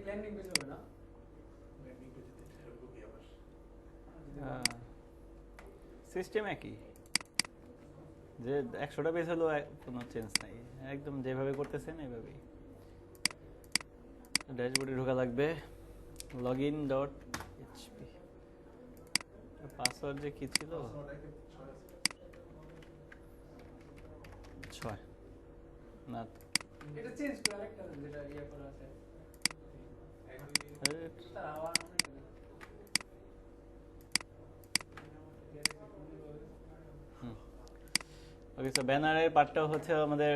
Landing page হবে না, system একই, যে 100টা পেজ হলো কোনো চেঞ্জ নাই, একদম যেভাবে করতেছেন এইভাবেই। ড্যাশবোর্ডে ঢোকা লাগবে, login.php, পাসওয়ার্ড যে কি ছিল 6 না, এটা চেঞ্জ করে আরেকটা দেন যেটা ইয়া করা আছে স্যার। আবার ওকে। সো ব্যানারের পার্টটাও হচ্ছে আমাদের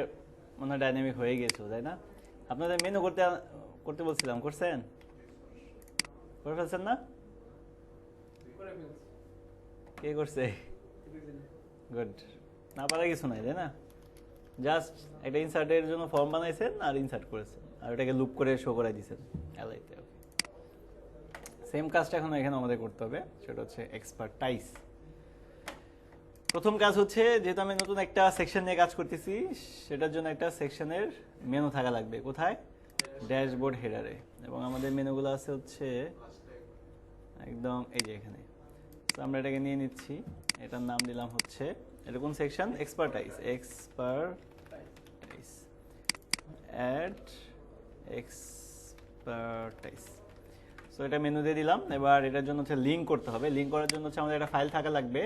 মনে ডাইনামিক হয়ে গেছে, তাই না? আপনাদের মেনু করতে বলছিলাম, করছেন? করে ফেলছেন না? করে ফেলছি, কে করছে? গুড। না পারা কিছু নাই, তাই না? জাস্ট একটা ইনসার্টের জন্য ফর্ম বানাইছেন আর ইনসার্ট করেছেন, আর ওটাকে লুপ করে শো করাই দিয়েছেন এলআইতে। সেম কাজটা এখন এখানে আমাদের করতে হবে, সেটা হচ্ছে এক্সপার্টাইজ। প্রথম কাজ হচ্ছে, যেহেতু আমি নতুন একটা সেকশন নিয়ে কাজ করতেছি, সেটার জন্য একটা সেকশনের মেনু থাকা লাগবে। কোথায়? ড্যাশবোর্ড হেডারে। এবং আমাদের মেনুগুলো আছে হচ্ছে একদম এই যে এখানে। তো আমরা এটাকে নিয়ে নিচ্ছি, এটার নাম দিলাম হচ্ছে, এটা কোন section? Expertise. Expertise, add expertise. So এটা মেনু দিয়ে দিলাম। এবার এটার জন্য হচ্ছে লিঙ্ক করতে হবে। লিঙ্ক করার জন্য হচ্ছে আমাদের একটা ফাইল থাকা লাগবে,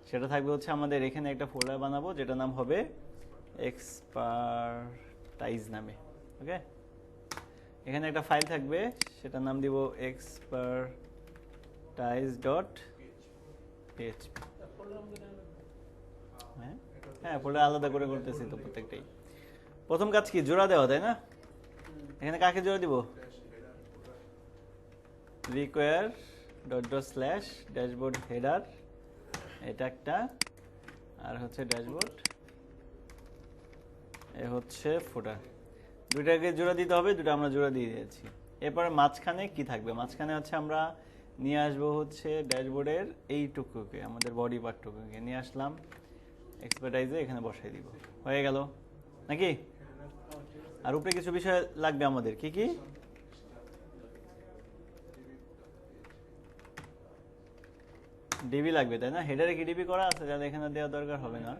সেটা থাকবে হচ্ছে আমাদের এখানে একটা ফোল্ডার বানাবো, যেটার নাম হবে এক্সপার্টাইজ নামে। ওকে, এখানে একটা ফাইল থাকবে, সেটার নাম দিব expertise.php। হ্যাঁ, ফোল্ডার আলাদা করে করতেছি তো প্রত্যেকটাই। প্রথম কাজ কি? জোড়া দেওয়া, তাই না? এখানে কাকে জোড়া দিব? require // ড্যাশবোর্ড হেডার, এটা একটা, আর হচ্ছে ড্যাশবোর্ড, এ হচ্ছে ফুটার। দুইটাকে জোড়া দিতে হবে, দুটো আমরা জোড়া দিয়ে দিয়েছি। এরপরে মাঝখানে কি থাকবে? মাঝখানে হচ্ছে আমরা নিয়ে আসবো হচ্ছে ড্যাশবোর্ডের এইটুকুকে, আমাদের বডি পার্টটুকুকে নিয়ে আসলাম এক্সপার্টাইজে, এখানে বসাই দিব। হয়ে গেল নাকি? আর উপরে কিছু বিষয় লাগবে আমাদের, কি কি? ডিবি লাগবে, তাই না? হেডারে কি ডিবি করা আছে? তাহলে এখানে দেওয়ার দরকার হবে না।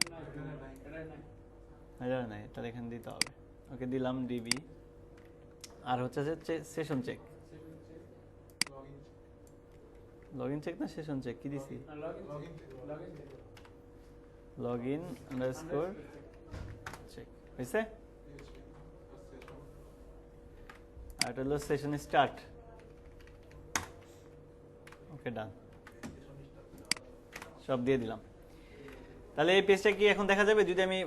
হেডারে নাই, তাহলে এখানে দিতে হবে। ওকে, দিলাম ডিবি। আর হচ্ছে সেশন চেক, লগইন চেক না সেশন চেক, কি দিছি? লগইন আন্ডারস্কোর চেক হয়েছে। আর এটা হলো সেশন স্টার্ট। ওকে, ডান, সব দিয়ে দিলাম। তাহলে এই পেজটা কি এখন দেখা যাবে? যদি আমি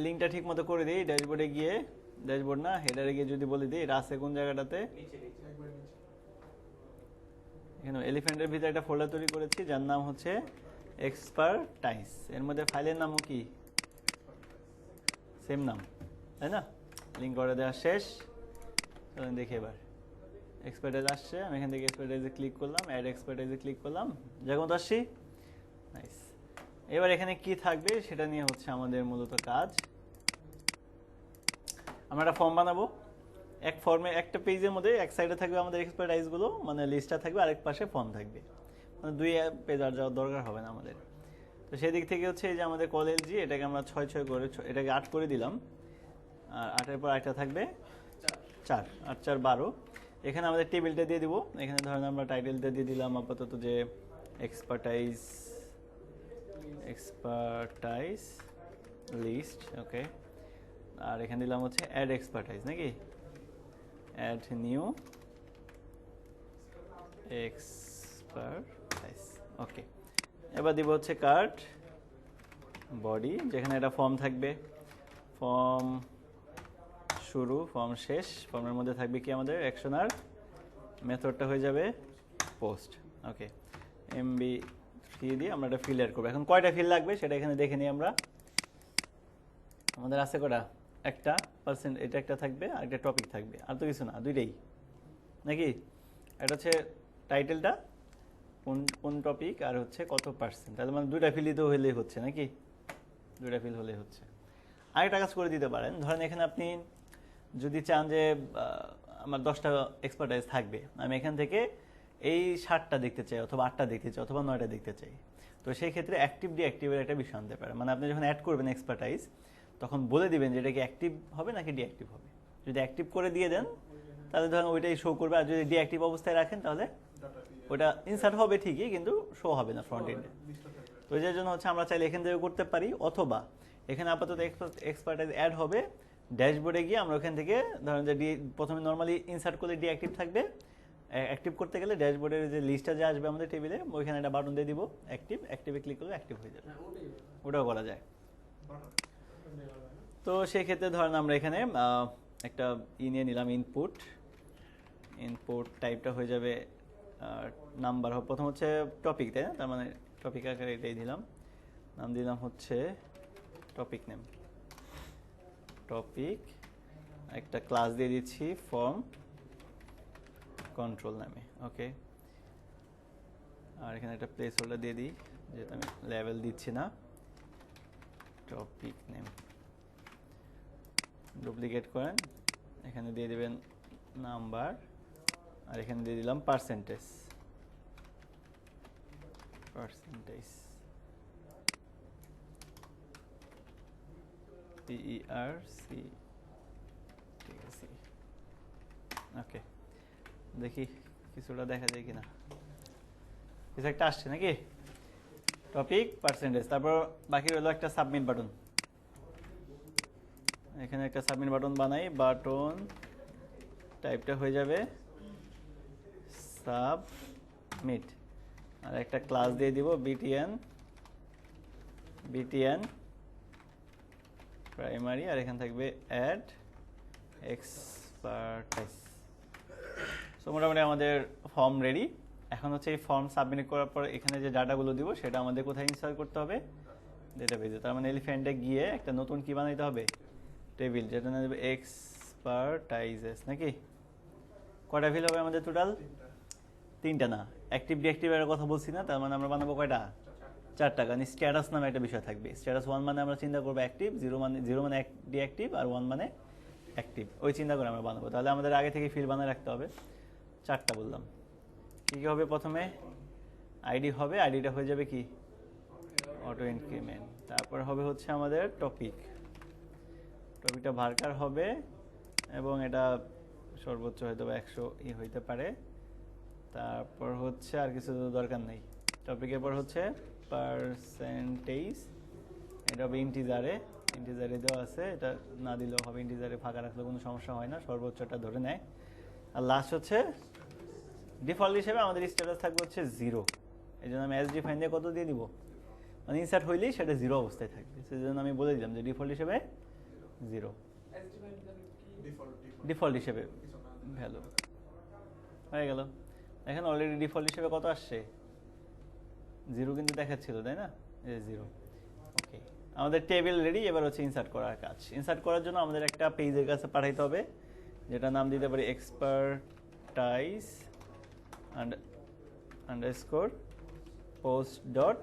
লিঙ্কটা ঠিক মতো করে দিই, ড্যাশবোর্ডে গিয়ে, ড্যাশবোর্ড না হেডারে গিয়ে যদি বলে দিই এটা আছে কোন জায়গাটাতে, এখানে এলিফ্যান্টের ভিতরে একটা ফোল্ডার তৈরি করেছি যার নাম হচ্ছে এক্সপার্টাইজ। এর মধ্যে ফাইলের নামও কি? সেম নাম, তাই না? লিঙ্ক করে দেওয়া শেষ। দেখি এবার এক্সপার্টাইজ আসছে। আমি এখান থেকে এক্সপার্টাইজে ক্লিক করলাম, অ্যাড এক্সপার্টাইজে ক্লিক করলাম, যখন তো আসছি। নাইস। এবার এখানে কি থাকবে সেটা নিয়ে হচ্ছে আমাদের মূলত কাজ। আমরা একটা ফর্ম বানাবো। এক ফর্মে একটা পেজের মধ্যে এক সাইডে থাকবে আমাদের এক্সপার্টাইজগুলো, মানে লিস্টটা থাকবে, আরেক পাশে ফর্ম থাকবে, মানে দুই পেজ আর যাওয়ার দরকার হবে না আমাদের। তো সেই দিক থেকে হচ্ছে এই যে আমাদের কলএলজি, এটাকে আমরা 6 করে, এটাকে 8 করে দিলাম, আর 8-এর পর একটা থাকবে 4, 8 4 12। এখানে আমাদের টেবিলটা দিয়ে দিব। এখানে ধরেন আমরা টাইটেলটা দিয়ে দিলাম আপাতত যে এক্সপার্টাইজ লিস্ট। ওকে, আর এখানে দিলাম হচ্ছে অ্যাড এক্সপার্টাইজ, নাকি? Add new expertise. ওকে, এবার দিব হচ্ছে কার্ড বডি, যেখানে একটা ফর্ম থাকবে, ফর্ম শুরু, ফর্ম শেষ। ফর্মের মধ্যে থাকবে কি আমাদের অ্যাকশন, আর মেথডটা হয়ে যাবে পোস্ট। ওকে, MB3 দিয়ে আমরা একটা ফিল অ্যাড করবো। এখন কয়টা ফিল লাগবে সেটা এখানে দেখে নিই আমরা। আমাদের আছে কটা? একটা পার্সেন্ট, এটা একটা থাকবে, আর একটা টপিক থাকবে, আর তো কিছু না, দুইটাই নাকি? এটা হচ্ছে টাইটেলটা, কোন টপিক, আর হচ্ছে কত পার্সেন্ট। তাহলে মানে দুইটা ফিলই তো হলেই হচ্ছে, নাকি? দুইটা ফিল হলেই হচ্ছে। আরেকটা কাজ করে দিতে পারেন, ধরেন এখানে আপনি যদি চান যে আমার 10টা এক্সপার্টাইজ থাকবে, আমি এখান থেকে এই 7টা দেখতে চাই অথবা 8টা দেখতে চাই অথবা 9টা দেখতে চাই। তো সেই ক্ষেত্রে অ্যাক্টিভ ডিঅ্যাক্টিভের একটা বিষয় আনতে পারে, মানে আপনি যখন অ্যাড করবেন এক্সপার্টাইজ তখন বলে দিবেন যে এটা কি অ্যাক্টিভ হবে নাকি ডিঅ্যাক্টিভ হবে। যদি অ্যাক্টিভ করে দিয়ে দেন তাহলে ধরেন ওইটাই শো করবে, আর যদি ডিঅ্যাক্টিভ অবস্থায় রাখেন তাহলে ওটা ইনসার্ট হবে ঠিকই কিন্তু শো হবে না ফ্রন্ট এন্ডে। তো এই জন্য হচ্ছে আমরা চাইলে এখান থেকে করতে পারি, অথবা এখানে আপাতত এক্সপার্টাইজ অ্যাড হবে, ড্যাশবোর্ডে গিয়ে আমরা ওখান থেকে ধরেন যে প্রথমে নর্মালি ইনসার্ট করলে ডিঅ্যাক্টিভ থাকবে, অ্যাক্টিভ করতে গেলে ড্যাশবোর্ডের যে লিস্টটা যে আসবে আমাদের টেবিলে ওইখানে একটা বাটন দিয়ে দিব অ্যাক্টিভ, অ্যাক্টিভে ক্লিক করলে অ্যাক্টিভ হয়ে যাবে, ওটাও করা যায়। তো সেই ক্ষেত্রে ধরেন আমরা এখানে একটা নিয়ে নিলাম ইনপুট, ইনপুট টাইপটা হয়ে যাবে নাম্বার, প্রথম হচ্ছে টপিক, তাই না? তার মানে টপিক আকারে এটাই দিলাম, নাম দিলাম হচ্ছে টপিক নেম, টপিক, একটা ক্লাস দিয়ে দিচ্ছি ফর্ম কন্ট্রোল নামে, ওকে। আর এখানে একটা প্লেস হোল্ডার দিয়ে দিই যেহেতু আমি লেভেল দিচ্ছি না, টপিক নেম ডুপ্লিকেট করেন, এখানে দিয়ে দিবেন নাম্বার, আর এখানে দিয়ে দিলাম পার্সেন্টেজ, পার্সেন্টেজ PERC, ঠিক আছে, ওকে। দেখি কিছুটা দেখা যায় কিনা, কিছু একটা আসছে নাকি, টপিক পার্সেন্টেজ, তারপর বাকি রইল একটা সাবমিট বাটন, এখানে একটা সাবমিট বাটন বানাই, বাটন টাইপটা হয়ে যাবে সাবমিট, আর একটা ক্লাস দিয়ে দিব বিটিএন প্রাইমারি, আর এখানে থাকবে অ্যাড এক্সপার্টাইজ। সো মোটামুটি আমাদের ফর্ম রেডি। এখন হচ্ছে এই ফর্ম সাবমিট করার পর এখানে যে ডাটাগুলো দিব সেটা আমাদের কোথায় ইনসার্ট করতে হবে, ডেটাবেজে। তার মানে এলিফ্যান্টে গিয়ে একটা নতুন কি বানাইতে হবে, টেবিল, যেটা না দেবে এক্সপার্টাইজেস, নাকি? কয়টা ফিল হবে আমাদের টোটাল? 3টা না, অ্যাক্টিভ ডিঅ্যাক্টিভের কথা বলছি না, তার মানে আমরা বানাবো কয়টা? 4টা, কারণ স্ট্যাটাস নামে একটা বিষয় থাকবে। স্ট্যাটাস 1 মানে আমরা চিন্তা করবো অ্যাক্টিভ, 0 মানে ডিঅ্যাক্টিভ, আর 1 মানে অ্যাক্টিভ, ওই চিন্তা করে আমরা বানাবো। তাহলে আমাদের আগে থেকে ফিল বানিয়ে রাখতে হবে। 4টা বললাম। কী কী হবে? প্রথমে আইডি হবে, আইডিটা হয়ে যাবে কি অটো ইনক্রিমেন্ট। তারপর হবে হচ্ছে আমাদের টপিকটা ভার্কার হবে, এবং এটা সর্বোচ্চ হয়তো 100 হইতে পারে। তারপর হচ্ছে আর কিছু দরকার নেই। টপিকের পর হচ্ছে পার্সেন্টেজ, এটা হবে ইন্টিজারে দেওয়া আছে, এটা না দিলেও হবে, ইন্টিজারে ফাঁকা রাখলে কোনো সমস্যা হয় না, সর্বোচ্চটা ধরে নেয়। আর লাস্ট হচ্ছে ডিফল্ট হিসেবে আমাদের স্ট্যাটাস থাকবে হচ্ছে 0, এই জন্য আমি ডিফাইন দিয়ে কত দিয়ে দিব, মানে ইনসার্ট হইলেই সেটা 0 অবস্থায় থাকবে, সেই জন্য আমি বলে দিলাম যে ডিফল্ট হিসেবে 0, ডিফল্ট হিসেবে ভ্যালু হয়ে গেল। দেখেন অলরেডি ডিফল্ট হিসেবে কত আসছে, 0 কিন্তু দেখাচ্ছিল, তাই না? এই 0, ওকে। আমাদের টেবিল রেডি, এবার হচ্ছে ইনসার্ট করার কাজ। ইনসার্ট করার জন্য আমাদের একটা পেজের কাছে পাঠাইতে হবে, যেটা নাম দিতে পারি expertise underscore post dot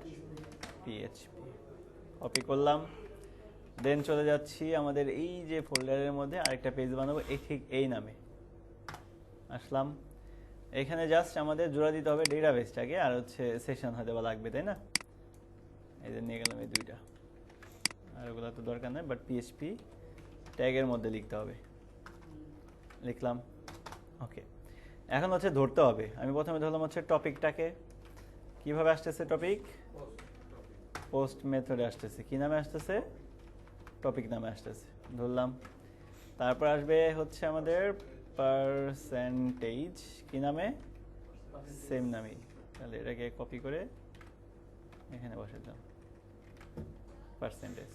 PHP. Copy করলাম, দেন চলে যাচ্ছি আমাদের এই যে ফোল্ডারের মধ্যে আরেকটা পেজ বানাবো, ঠিক এই নামে আসলাম। এখানে জাস্ট আমাদের জোড়া দিতে হবে ডেটাবেসটাকে, আর হচ্ছে সেশন হয়তো বা লাগবে, তাই না? এই যে নিয়ে গেলাম এই 2টা, আর ওগুলো তো দরকার নেই, বাট পিএইচপি ট্যাগের মধ্যে লিখতে হবে, লিখলাম, ওকে। এখন হচ্ছে ধরতে হবে, আমি প্রথমে ধরলাম হচ্ছে টপিকটাকে, কিভাবে আসতেছে টপিক, পোস্ট মেথডে আসতেছে, কি নামে আসতেছে, টপিক নামে আসতেছে, ধরলাম। তারপর আসবে হচ্ছে আমাদের পার্সেন্টেজ, কি নামে, সেম নামেই। তাহলে এটাকে কপি করে এখানে বসে দিলাম পার্সেন্টেজ।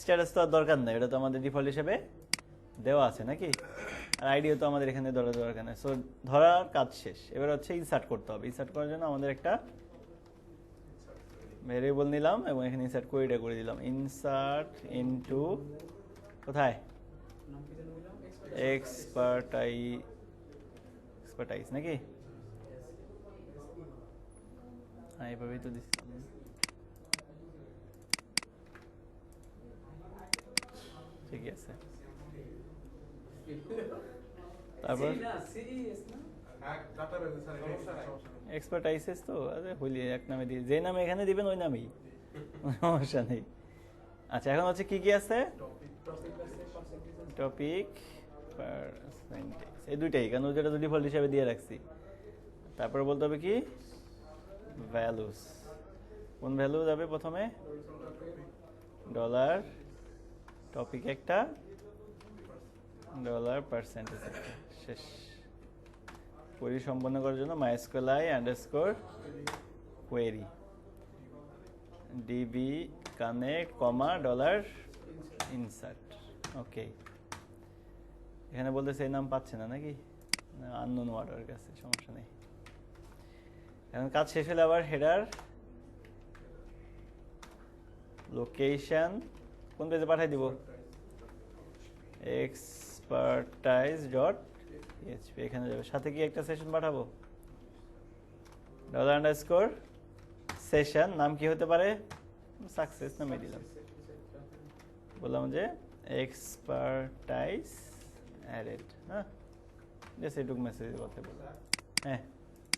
স্ট্যাটাস তো আর দরকার নেই, এটা তো আমাদের ডিফল্ট হিসেবে দেওয়া আছে নাকি, আর আইডিও তো আমাদের এখানে ধরা দরকার নেই। সো ধরার কাজ শেষ, এবার হচ্ছে ইনসার্ট করতে হবে। ইনসার্ট করার জন্য আমাদের একটা ভেরিয়েবল নিলাম এবং এখানে ইনসার্ট কোয়েরিটা করে দিলাম, ইনসার্ট ইনটু কোথায়, এক্সপার্টাইজ নাকি, হ্যাঁ এইভাবেই তো দিচ্ছি। ঠিকই আছে। তারপর সি না সিএস না এক্সপার্টাইসেস তো আরে হইলি এক নামে দিয়ে যে নামে এখানে দিবেন ওই নামেই সমস্যা নেই। আচ্ছা এখন হচ্ছে কি কি আছে? টপিক পার্সেন্টেজ, এই দুইটাই, কারণ ওইটা তো ডিফল্ট হিসাবে দিয়ে রাখছি। তারপর বলতে হবে কি ভ্যালুস, কোন ভ্যালু যাবে প্রথমে? ডলার, টপিক একটা, ডলার পার্সেন্টেজ একটা, শেষ। কোয়েরি সম্পন্ন করার জন্য MySQL underscore query DB connect comma dollar insert. Okay, এখানে বলতেছে এই নাম পাচ্ছে না নাকি, আননোন ওয়ার্ডের কাছে, সমস্যা নেই। এখন কাজ শেষ হলে আবার হেডার লোকেশন কোন পেজে পাঠাই দিব? expertise.php এখানে যাবে, সাথে কি একটা সেশন পাঠাবো? ডলার আন্ডারস্কোর সেশন, নাম কি হতে পারে? সাকসেস নামে দিলাম, বললাম যে এক্সপার্টাইজ অ্যাডেড। হ্যাঁ জাস্ট এটুকু মেসেজ করতে বললাম। হ্যাঁ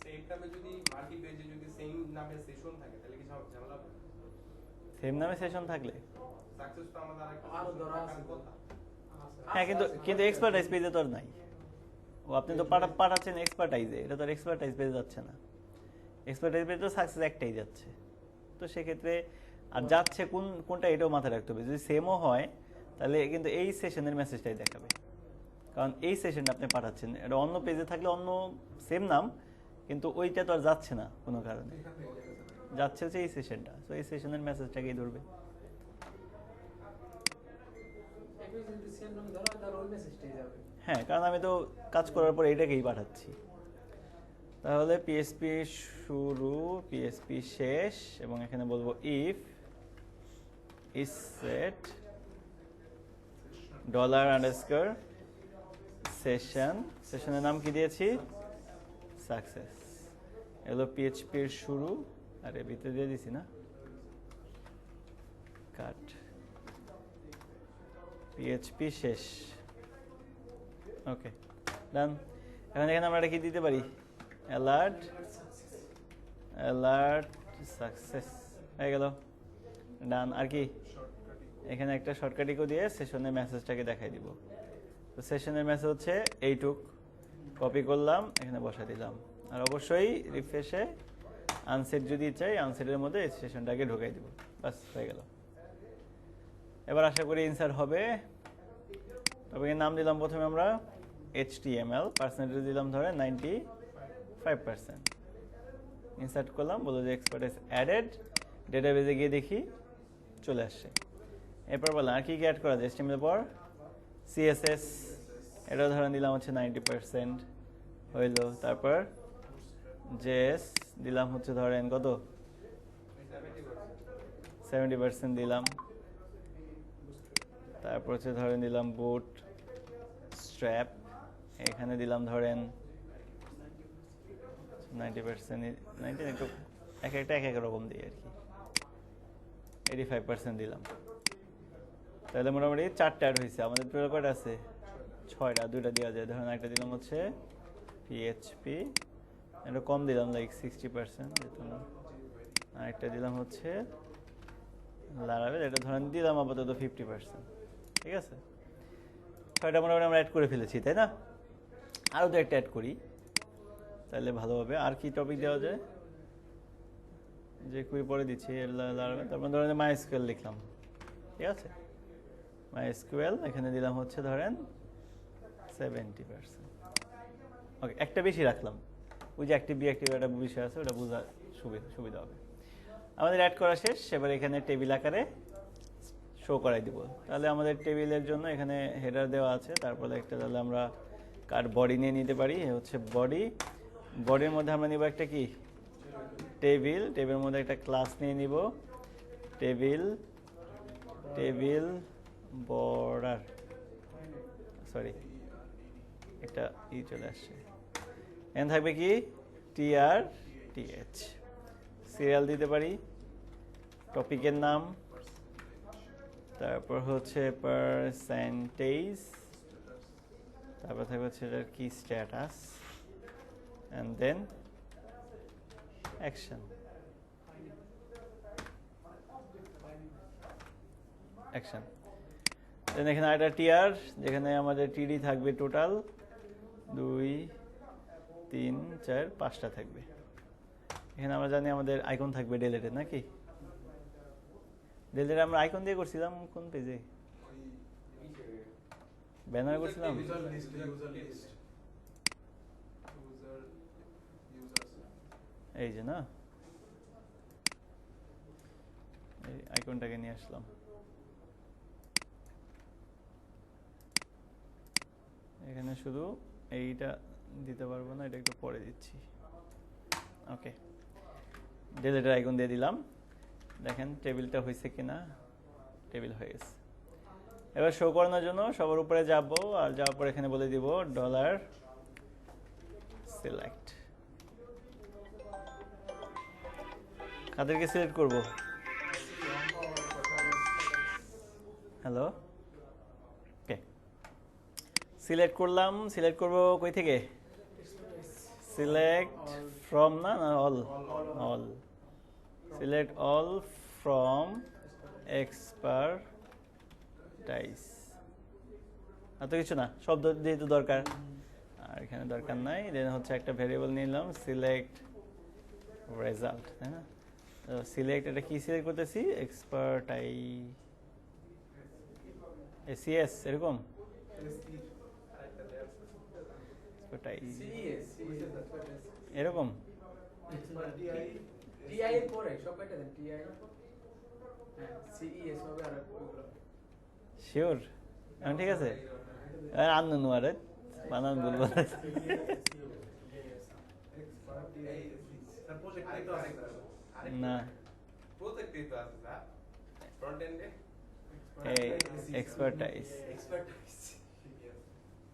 সেইটাতে যদি মাল্টি পেজে যদি সেম নামে সেশন থাকে তাহলে কি ঝামেলা হবে? সেম নামে সেশন থাকলে সাকসেস তো আমাদের আরো ধরা আছে কথা। হ্যাঁ, কিন্তু এক্সপার্টাইজ পেজে তো আর নাই। ও আপনি তো পাঠাচ্ছেন এক্সপার্টাইজে, এটা তো আর এক্সপার্টাইজ পেজে যাচ্ছে না। এক্সপার্টাইজ পেজে তো সাকসেস একটাই যাচ্ছে, তো সেক্ষেত্রে আর যাচ্ছে কোনটা এটাও মাথায় রাখতে হবে। যদি সেমও হয় তাহলে কিন্তু এই সেশনের মেসেজটাই দেখাবে, কারণ এই সেশনটা আপনি পাঠাচ্ছেন, এটা অন্য পেজে থাকলে অন্য সেম নাম, কিন্তু ওইটা তো আর যাচ্ছে না কোনো কারণে, যাচ্ছে হচ্ছে এই সেশনটা, তো এই সেশনের মেসেজটাকেই ধরবে। একই যদি সেম নাম ধরা তার ওই মেসেজটাই যাবে। হ্যাঁ, কারণ আমি তো কাজ করার পর এটাকেই পাঠাচ্ছি। তাহলে পিএসপি শুরু, পিএসপি শেষ, এবং এখানে বলবো if is set dollar underscore session, সেশনের নাম কি দিয়েছি? সাকসেস। এগুলো পিএইচপির শুরু, আরে ভিতরে দিয়ে দিছি না, কাট, পিএইচপি শেষ। ওকে ডান। এখন এখানে আমরা এটা কি দিতে পারি? অ্যালার্ট সাকসেস হয়ে গেল, ডান। আর কি এখানে একটা শর্টকাটিকও দিয়ে সেশনের মেসেজটাকে দেখাই দিব। তো সেশনের মেসেজ হচ্ছে এইটুক, কপি করলাম এখানে বসা দিলাম, আর অবশ্যই রিফ্রেশে আনসেট যদি চাই আনসেটের মধ্যে এই সেশনটাকে ঢুকাই দিব, বাস হয়ে গেল। এবার আশা করি ইনসার্ট হবে। তবে নাম দিলাম প্রথমে আমরা HTML, পার্সেন্টেজ দিলাম ধরে 95%, ইনসার্ট করলাম, বলো যে এক্সপার্টাইজ অ্যাডেড, ডেটাবেজে গিয়ে দেখি চলে আসছে। এরপর বললাম আর কি কি অ্যাড করা যায়, HTML পর CSS, এটা ধরেন দিলাম হচ্ছে 90% হইল। তারপর JS দিলাম হচ্ছে ধরেন কত, 70% দিলাম। তারপর হচ্ছে ধরেন দিলাম বুট স্ট্র্যাপ, এখানে দিলাম ধরেন 90%, 90 একটু এক এক রকম দিই আর কি, 85% দিলাম। তাহলে মোটামুটি 4টা অ্যাড হয়েছে। আমাদের টোটাল কয়টা আছে? 6টা, 2টা দেওয়া যায়। ধরেন একটা দিলাম হচ্ছে পিএইচপি, এটা কম দিলাম লাইক 60%, যেহেতু না। আরেকটা দিলাম হচ্ছে লারাভেল, এটা ধরেন দিলাম আপাতত 50%। ঠিক আছে, 6টা মোটামুটি আমরা অ্যাড করে ফেলেছি, তাই না? আরও তো একটা অ্যাড করি তাহলে ভালো হবে। আর কি টপিক দেওয়া যায়, যে কুই পরে দিচ্ছি লারাভেল। তারপর ধরেন MySQL লিখলাম, ঠিক আছে, MySQL এখানে দিলাম হচ্ছে ধরেন 70%। ওকে, একটা বেশি রাখলাম, ওই যে অ্যাক্টিভ বিঅ্যাক্টিভ একটা বিষয় আছে, ওটা বোঝা সুবিধা হবে। আমাদের অ্যাড করা শেষ, এবার এখানে টেবিল আকারে শো করাই দিব। তাহলে আমাদের টেবিলের জন্য এখানে হেডার দেওয়া আছে, তারপরে একটা তাহলে আমরা কার বডি নিয়ে নিতে পারি, হচ্ছে বডি। বডির মধ্যে আমরা নিব একটা কি টেবিল, টেবিলের মধ্যে একটা ক্লাস নিয়ে নিব টেবিল বর্ডার, সরি একটা চলে আসছে, এখানে থাকবে কি TRTH। সিরিয়াল দিতে পারি, টপিকের নাম, তারপর হচ্ছে পার্সেন্টেজ, তারপর থাকবে হচ্ছে এটার কি status and then action action then এখানে একটা টিআর যেখানে আমাদের টিডি থাকবে টোটাল 2 3 4 5টা থাকবে। এখানে আমরা জানি আমাদের আইকন থাকবে ডেলেটে নাকি ডেলেটে আমরা আইকন দিয়ে করছিলাম কোন পেজে ব্যানার করছিলাম ইউজার লিস্ট এই যে না এই আইকনটাকে নিয়ে আসলাম এখানে শুধু এইটা দিতে পারবো না এটা একটু পরে দিচ্ছি ওকে ডেলেটের আইকন দিয়ে দিলাম দেখেন টেবিলটা হয়েছে কিনা টেবিল হয়ে গেছে এবার শো করানোর জন্য সবার উপরে যাব আর যাওয়ার পর এখানে বলে দিব ডলার সিলেক্ট কাদেরকে সিলেক্ট করব হ্যালো ওকে সিলেক্ট করলাম সিলেক্ট করব কই থেকে সিলেক্ট ফ্রম না all all select all from expertise এত কিছু না শব্দ যেহেতু দরকার আর এখানে দরকার নাই দেন হচ্ছে একটা ভেরিয়েবল নিলাম সিলেক্ট রেজাল্ট তাই না সিলেক্ট এটা কি সিলেক্ট করতেছি এক্সপার্টাইজ এরকম এরকম টিআই এর পরে সব কয়টা দেন টিআই হ্যাঁ সিইএস হবে আর ওগুলো শিওর এখন ঠিক আছে আননু আরে বানান বলবো না প্রজেক্টে তো আছে স্যার ফ্রন্ট এন্ডে এই এক্সপার্টাইজ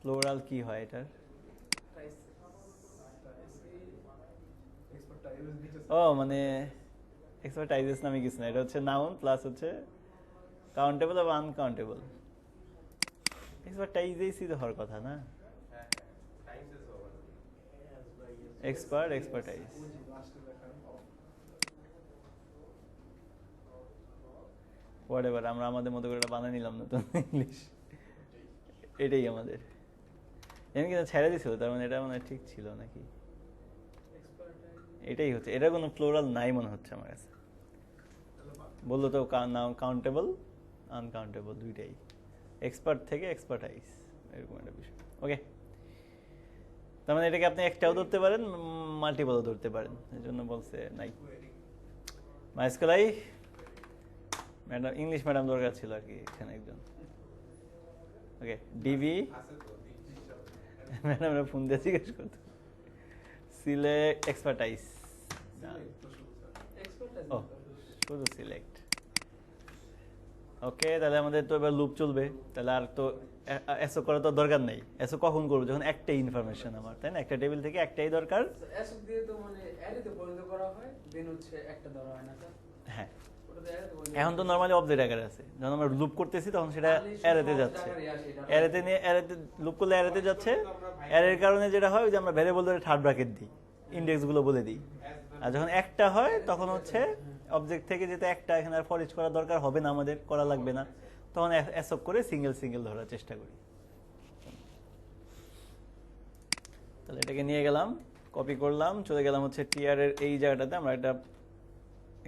প্লুরাল কি হয় এটার ও মানে এক্সপার্টাইজেস নামে কিছু না এটা হচ্ছে নাউন প্লাস হচ্ছে কাউন্টেবল এবং আনকাউন্টেবল এক্সপার্টাইজেসই তো হওয়ার কথা না এক্সপার্টাইজ হোয়াটএভার আমরা আমাদের মতো করে বানিয়ে নিলাম নতুন ইংলিশ এটাই আমাদের এমনি কিন্তু ছেড়ে দিছিল তার মানে এটা মানে ঠিক ছিল নাকি এটাই হচ্ছে এটা কোনো প্লুরাল নাই মনে হচ্ছে আমার কাছে বললো তো কাউন্টেবল আনকাউন্টেবল দুইটাই এক্সপার্ট থেকে এক্সপার্টাইজ এরকম একটা বিষয় ওকে তার মানে এটাকে আপনি একটাও ধরতে পারেন মাল্টিপলও ধরতে পারেন এই জন্য বলছে নাই মাইস্কলাই ম্যাডাম ইংলিশ ম্যাডাম দরকার ছিল আর কি এখানে একজন ওকে ডিবি ম্যাডামরা ফোন দিয়ে জিজ্ঞেস করতো সিলেক্ট এক্সপার্টাইজ ও শুধু সিলেক্ট ওকে তাহলে আমাদের তো এবার লুপ চলবে তাহলে আর তো এসও করা তো দরকার নেই এসও কখন করবো যখন একটাই ইনফরমেশন আমার তাই না একটা টেবিল থেকে একটাই দরকার এসও দিয়ে তো মানে অ্যারেতে পরিণত করা হয় দেন হচ্ছে একটা ধরা হয় না স্যার হ্যাঁ এখন তো নরমালি অবজেক্ট আকারে আছে যখন আমরা লুপ করতেছি তখন সেটা অ্যারেতে যাচ্ছে অ্যারেতে নিয়ে অ্যারেতে লুপ করলে অ্যারেতে যাচ্ছে অ্যারের কারণে যেটা হয় যে আমরা ভ্যারিয়েবল ধরে থার্ড ব্র্যাকেট দিই ইন্ডেক্সগুলো বলে দিই আর যখন একটা হয় তখন হচ্ছে অবজেক্ট থেকে যেটা একটা এখানে আর ফর ইচ করার দরকার হবে না আমাদের করা লাগবে না তখন অ্যাসপ করে সিঙ্গেল সিঙ্গেল ধরার চেষ্টা করি তাহলে এটাকে নিয়ে গেলাম কপি করলাম চলে গেলাম হচ্ছে টিআর এর এই জায়গাটাতে আমরা একটা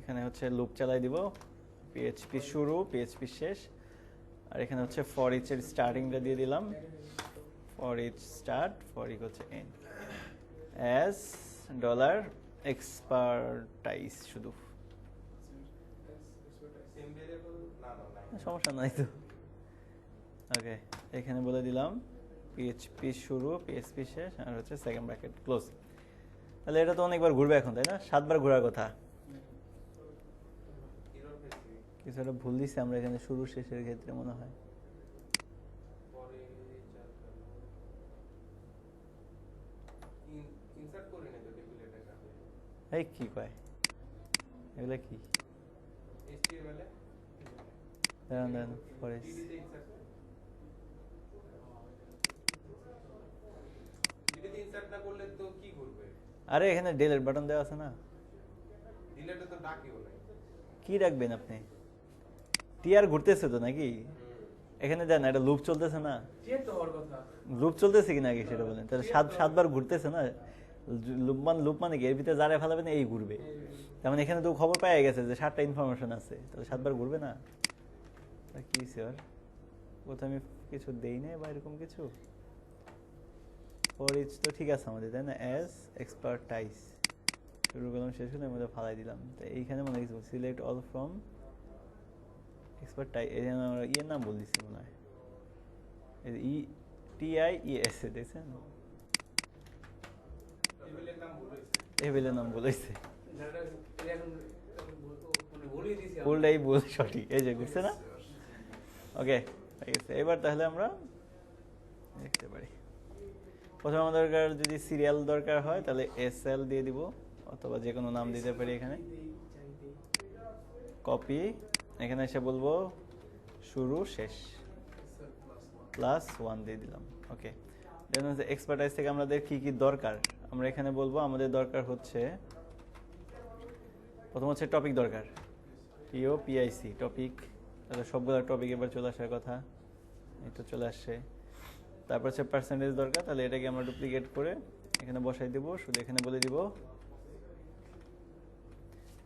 এখানে হচ্ছে লুপ চালাই দিব পিএইচপি শুরু পিএইচপি শেষ আর এখানে হচ্ছে ফর ইচ এর স্টার্টিংটা দিয়ে দিলাম for each start for each হচ্ছে এন্ড অ্যাজ ডলার এক্সপার্টাইজ শুধু সেম ভেরিয়েবল না সমস্যা নাই তো ওকে এখানে বলে দিলাম পিএইচপি শুরু পিএইচপি শেষ আর হচ্ছে সেকেন্ড ব্র্যাকেট ক্লোজ তাহলে এটা তো অনেকবার ঘুরবে এখন তাই না 7 বার ঘোরার কথা কিছু একটা ভুল দিছি আমরা এখানে শুরু শেষের ক্ষেত্রে মনে হয় পরে ইনসার্ট করে নেবে টেবিলে এটা এই কি কয় এগুলা কি HTML এ দাঁড়ান ফরেস্ট টিডিতে ইনসার্ট আরে এখানে ডিলিট বাটন দেওয়া আছে না, ডিলেটে তো ডাকিও নাই। কি রাখবেন আপনি? টিআর ঘুরতেছে তো নাকি? এখানে দেন একটা লুপ চলতেছে না, চেক তো হওয়ার কথা। লুপ চলতেছে কিনা আগে সেটা বলেন। তাহলে সাতবার ঘুরতেছে না, লুপ মানে কি এর ভিতরে যারা ফেলাবেন এই ঘুরবে। তার মানে এখানে তো খবর পাওয়া গেছে যে 7টা ইনফরমেশন আছে, তাহলে 7বার ঘুরবে না। কি স্যার কোথাও আমি কিছু দেই না বা এরকম কিছু? ফর ইচ তো ঠিক আছে আমাদের, তাই না? অ্যাজ এক্সপার্টাইজ শুরু করলাম, শেষ হলে মধ্যে ফালাই দিলাম। তো এইখানে মনে কিছু সিলেক্ট অল ফ্রম এক্সপার্টাইজ, এই জন্য আমরা ইয়ের নাম বল দিচ্ছি মনে হয়, TIES দেখছেন, টেবিলের নাম বলেছে। টেবিলের নাম বলেছে, ডাটা এখন মানে ভুলিয়ে দিয়েছি আমি। ফুলটাই বল সঠিক, এই যে বুঝছে না? ওকে ঠিক আছে, এবার তাহলে আমরা দেখতে পারি। প্রথমে আমাদের দরকার, যদি সিরিয়াল দরকার হয় তাহলে SL দিয়ে দিব, অথবা যে কোনো নাম দিতে পারি। এখানে কপি, এখানে এসে বলবো শুরু শেষ +1 দিয়ে দিলাম। ওকে, দেন হচ্ছে এক্সপার্টাইজ থেকে আমাদের কি কি দরকার আমরা এখানে বলবো। আমাদের দরকার হচ্ছে প্রথম হচ্ছে টপিক দরকার, POPIC টপিক। তাহলে সবগুলো টপিক এবার চলে আসার কথা, এই তো চলে আসছে। তারপর হচ্ছে পার্সেন্টেজ দরকার, তাহলে এটাকে আমরা ডুপ্লিকেট করে এখানে বসাই দিব, শুধু এখানে বলে দিব।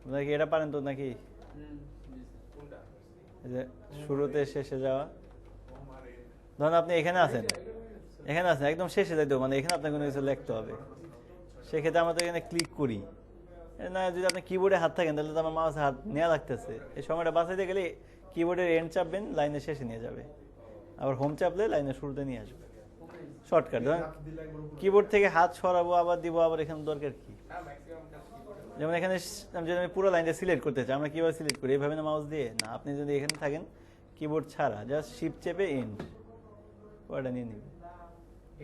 আপনারা কি এটা পারেন তো নাকি? কোনটা? এই যে শুরুতে শেষে যাওয়া, ধরুন আপনি এখানে আছেন, একদম শেষে যাইতে হবে, মানে এখানে আপনার কোনো কিছু লিখতে হবে। সেক্ষেত্রে আমরা তো এখানে ক্লিক করি না, যদি আপনি কিবোর্ডে হাত থাকেন তাহলে তো আমার মাউসে হাত নেওয়া লাগতেছে। এই সময়টা বাঁচাইতে গেলে কিবোর্ডের এন্ড চাপবেন, লাইনের শেষে নিয়ে যাবে, আবার হোম চাপলে লাইনের শুরুতে নিয়ে আসবে। শর্টকাট, ধরেন কিবোর্ড থেকে হাত সরাবো আবার দিব, আবার এখানে দরকার কি? হ্যাঁ, ম্যাক্সিমাম কাজ কিবোর্ডে। যেমন এখানে যদি আমি পুরো লাইনটা সিলেক্ট করতে চাই, আমরা কিভাবে সিলেক্ট করি? এইভাবে না, মাউস দিয়ে না। আপনি যদি এখানে থাকেন কিবোর্ড ছাড়া জাস্ট শিফট চেপে এন্ড ওটা নিয়ে নিবে,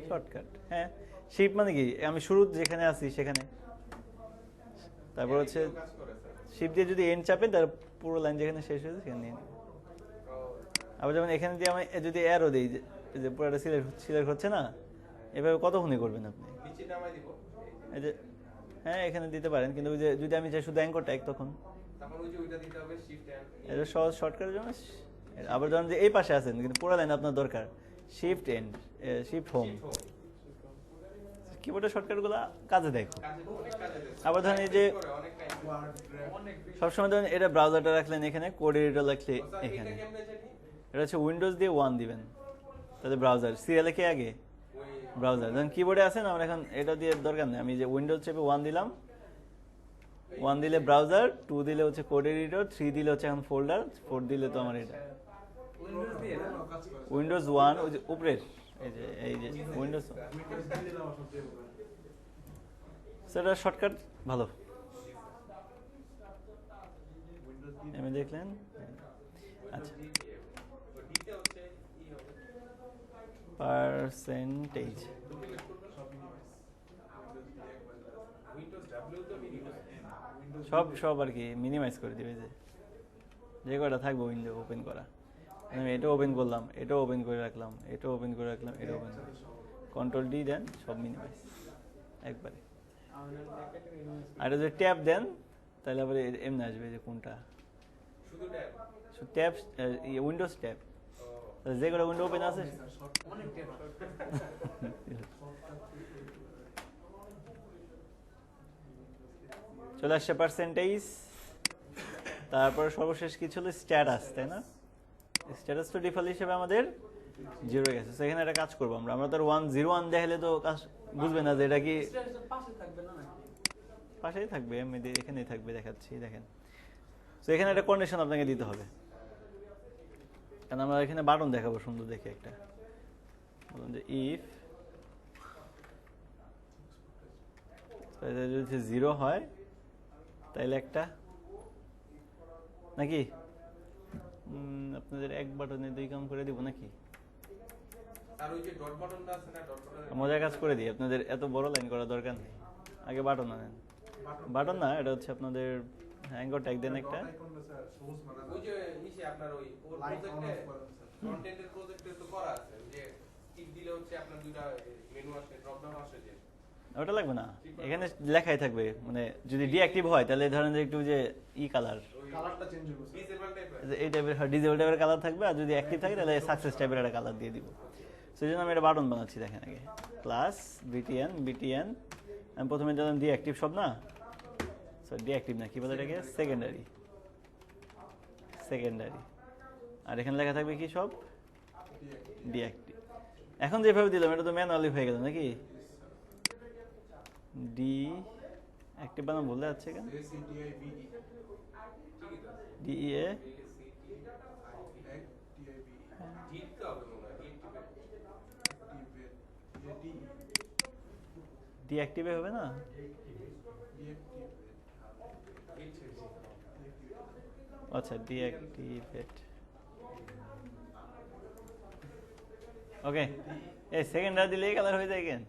শর্টকাট। হ্যাঁ, শিফট মানে কি, আমি শুরু যেখানে আছি সেখানে, তারপর হচ্ছে কাজ করে স্যার। শিফট দিয়ে যদি এন্ড চাপেন তার পুরো লাইন যেখানে শেষ হয়েছে সেখানে নিয়ে নিবে। আবার যেমন এখানে দিয়ে আমি যদি অ্যারো দিই, যে পুরোটা সিলেক্ট হচ্ছে না, এভাবে কতক্ষণই করবেন আপনি? নিচে নামাই দিব। এই যে হ্যাঁ, এখানে দিতে পারেন, কিন্তু ওই যে যদি আমি চাই শুধু অ্যাঙ্কর ট্যাগ, তখন তারপর ওই যে ওইটা দিতে হবে শিফট এন্ড। এটা সহজ শর্টকাটের জন্য। আবার ধরেন যে এই পাশে আছেন কিন্তু পুরো লাইন আপনার দরকার, শিফট এন্ড, শিফট হোম। কিবোর্ডের শর্টকাটগুলো কাজে দেয় খুব। কাজে অনেক কাজে দেয়। আবার ধরেন এই যে অনেক টাইম অনেক সবসময় ধরেন এটা ব্রাউজারটা রাখলেন এখানে, কোড এডিটর রাখলে এখানে। এটা কেমনে জানি? এটা হচ্ছে উইন্ডোজ দিয়ে 1 দিবেন, তাহলে ব্রাউজার সিরিয়ালে কে আগে? ওই ব্রাউজার। ধরেন কিবোর্ডে আছেন, আমরা এখন এটা দিয়ে দরকার নেই, আমি যে উইন্ডোজ চেপে 1 দিলাম, 1 দিলে ব্রাউজার, 2 দিলে হচ্ছে কোড এডিটর, 3 দিলে হচ্ছে এখন ফোল্ডার, 4 দিলে তো আমার এটা উইন্ডোজ দিয়ে না উইন্ডোজ 1, ওই যে উপরের এই যে উইন্ডোজ। সেটা শর্টকাট ভালো, আমি দেখলেন। আচ্ছা, ডিতে হচ্ছে ই হবে। পার্সেন্টেজ উইন্ডোজ ডাব্লিউ তো মিনিমাম। সব আর কি মিনিমাইজ করে দিবে, যে কটা থাকবে উইন্ডো ওপেন করা। আমি এটা ওপেন করলাম, এটা ওপেন করে রাখলাম, এটা ওপেন করে রাখলাম, এটা ওপেন করে, কন্ট্রোল ডি দেন, সব মিনিমাইজ একবারে। আর যদি ট্যাব দেন তাহলে আবার এমনি আসবে যে কোনটা শুধু ট্যাব। ট্যাব, উইন্ডোজ ট্যাব, যে কটা উইন্ডো ওপেন আছে। অনেক টেপ। চলে আসছে পার্সেন্টেজ, তারপর সর্বশেষ কি ছিল? স্ট্যাটাস, তাই না? স্ট্যাটাস তো ডিফল্ট হিসেবে আমাদের 0 গেছে। তো এখানে একটা কাজ করবো আমরা তো 101 দেখালে তো কাজ বুঝবে না যে এটা কি পাশে থাকবে না নাকি? পাশেই থাকবে, আমি এখানেই থাকবে, দেখাচ্ছি দেখেন। তো এখানে একটা কন্ডিশন আপনাকে দিতে হবে, কারণ আমরা এখানে বাটন দেখাবো সুন্দর দেখে একটা। বলুন যে ইফ যদি 0 হয় তাইলে একটা, নাকি আপনাদের এক বাটনে 2 কাম করে দিব নাকি? আর ওই যে ডট বাটনটা আছে না, ডট বাটন মজার কাজ করে দিই, আপনাদের এত বড় লাইন করার দরকার নেই। আগে বাটন আনেন, বাটন না, এটা হচ্ছে আপনাদের অ্যাঙ্কর ট্যাগ দেন একটা। ওই যে নিচে আপনার ওই প্রজেক্টে কন্টেন্টের প্রজেক্টে তো করা আছে যে টিক দিলে হচ্ছে আপনার দুইটা মেনু আসে, ড্রপ ডাউন আসে, যে ওটা লাগবে না, এখানে লেখাই থাকবে, মানে যদি ডিঅ্যাক্টিভ হয় তাহলে ধরেন যে একটু যে কালার কালারটা চেঞ্জ হবে ডিসেবল টাইপের এই টাইপের ডিজেবল টাইপের কালার থাকবে, আর যদি অ্যাক্টিভ থাকে তাহলে সাকসেস টাইপের একটা কালার দিয়ে দিব। সেই জন্য আমি এটা বাটন বানাচ্ছি, দেখেন আগে ক্লাস বিটিএন আমি প্রথমে দিলাম ডিঅ্যাক্টিভ সব না, সরি ডিঅ্যাক্টিভ না, কি বলে এটাকে, সেকেন্ডারি, আর এখানে লেখা থাকবে কি সব ডিঅ্যাক্টিভ। এখন যেভাবে দিলাম এটা তো ম্যানুয়ালি হয়ে গেল নাকি, ডি অ্যাক্টিভ বানাম ভুলে যাচ্ছে কেন, ডিইএ হিট তো হবে মনে হয় হিট ডিঅ্যাক্টিভে হবে না, আচ্ছা ডিঅ্যাক্টিভেট, ওকে। এই সেকেন্ডার দিলেই কালার হয়ে যায় কেন,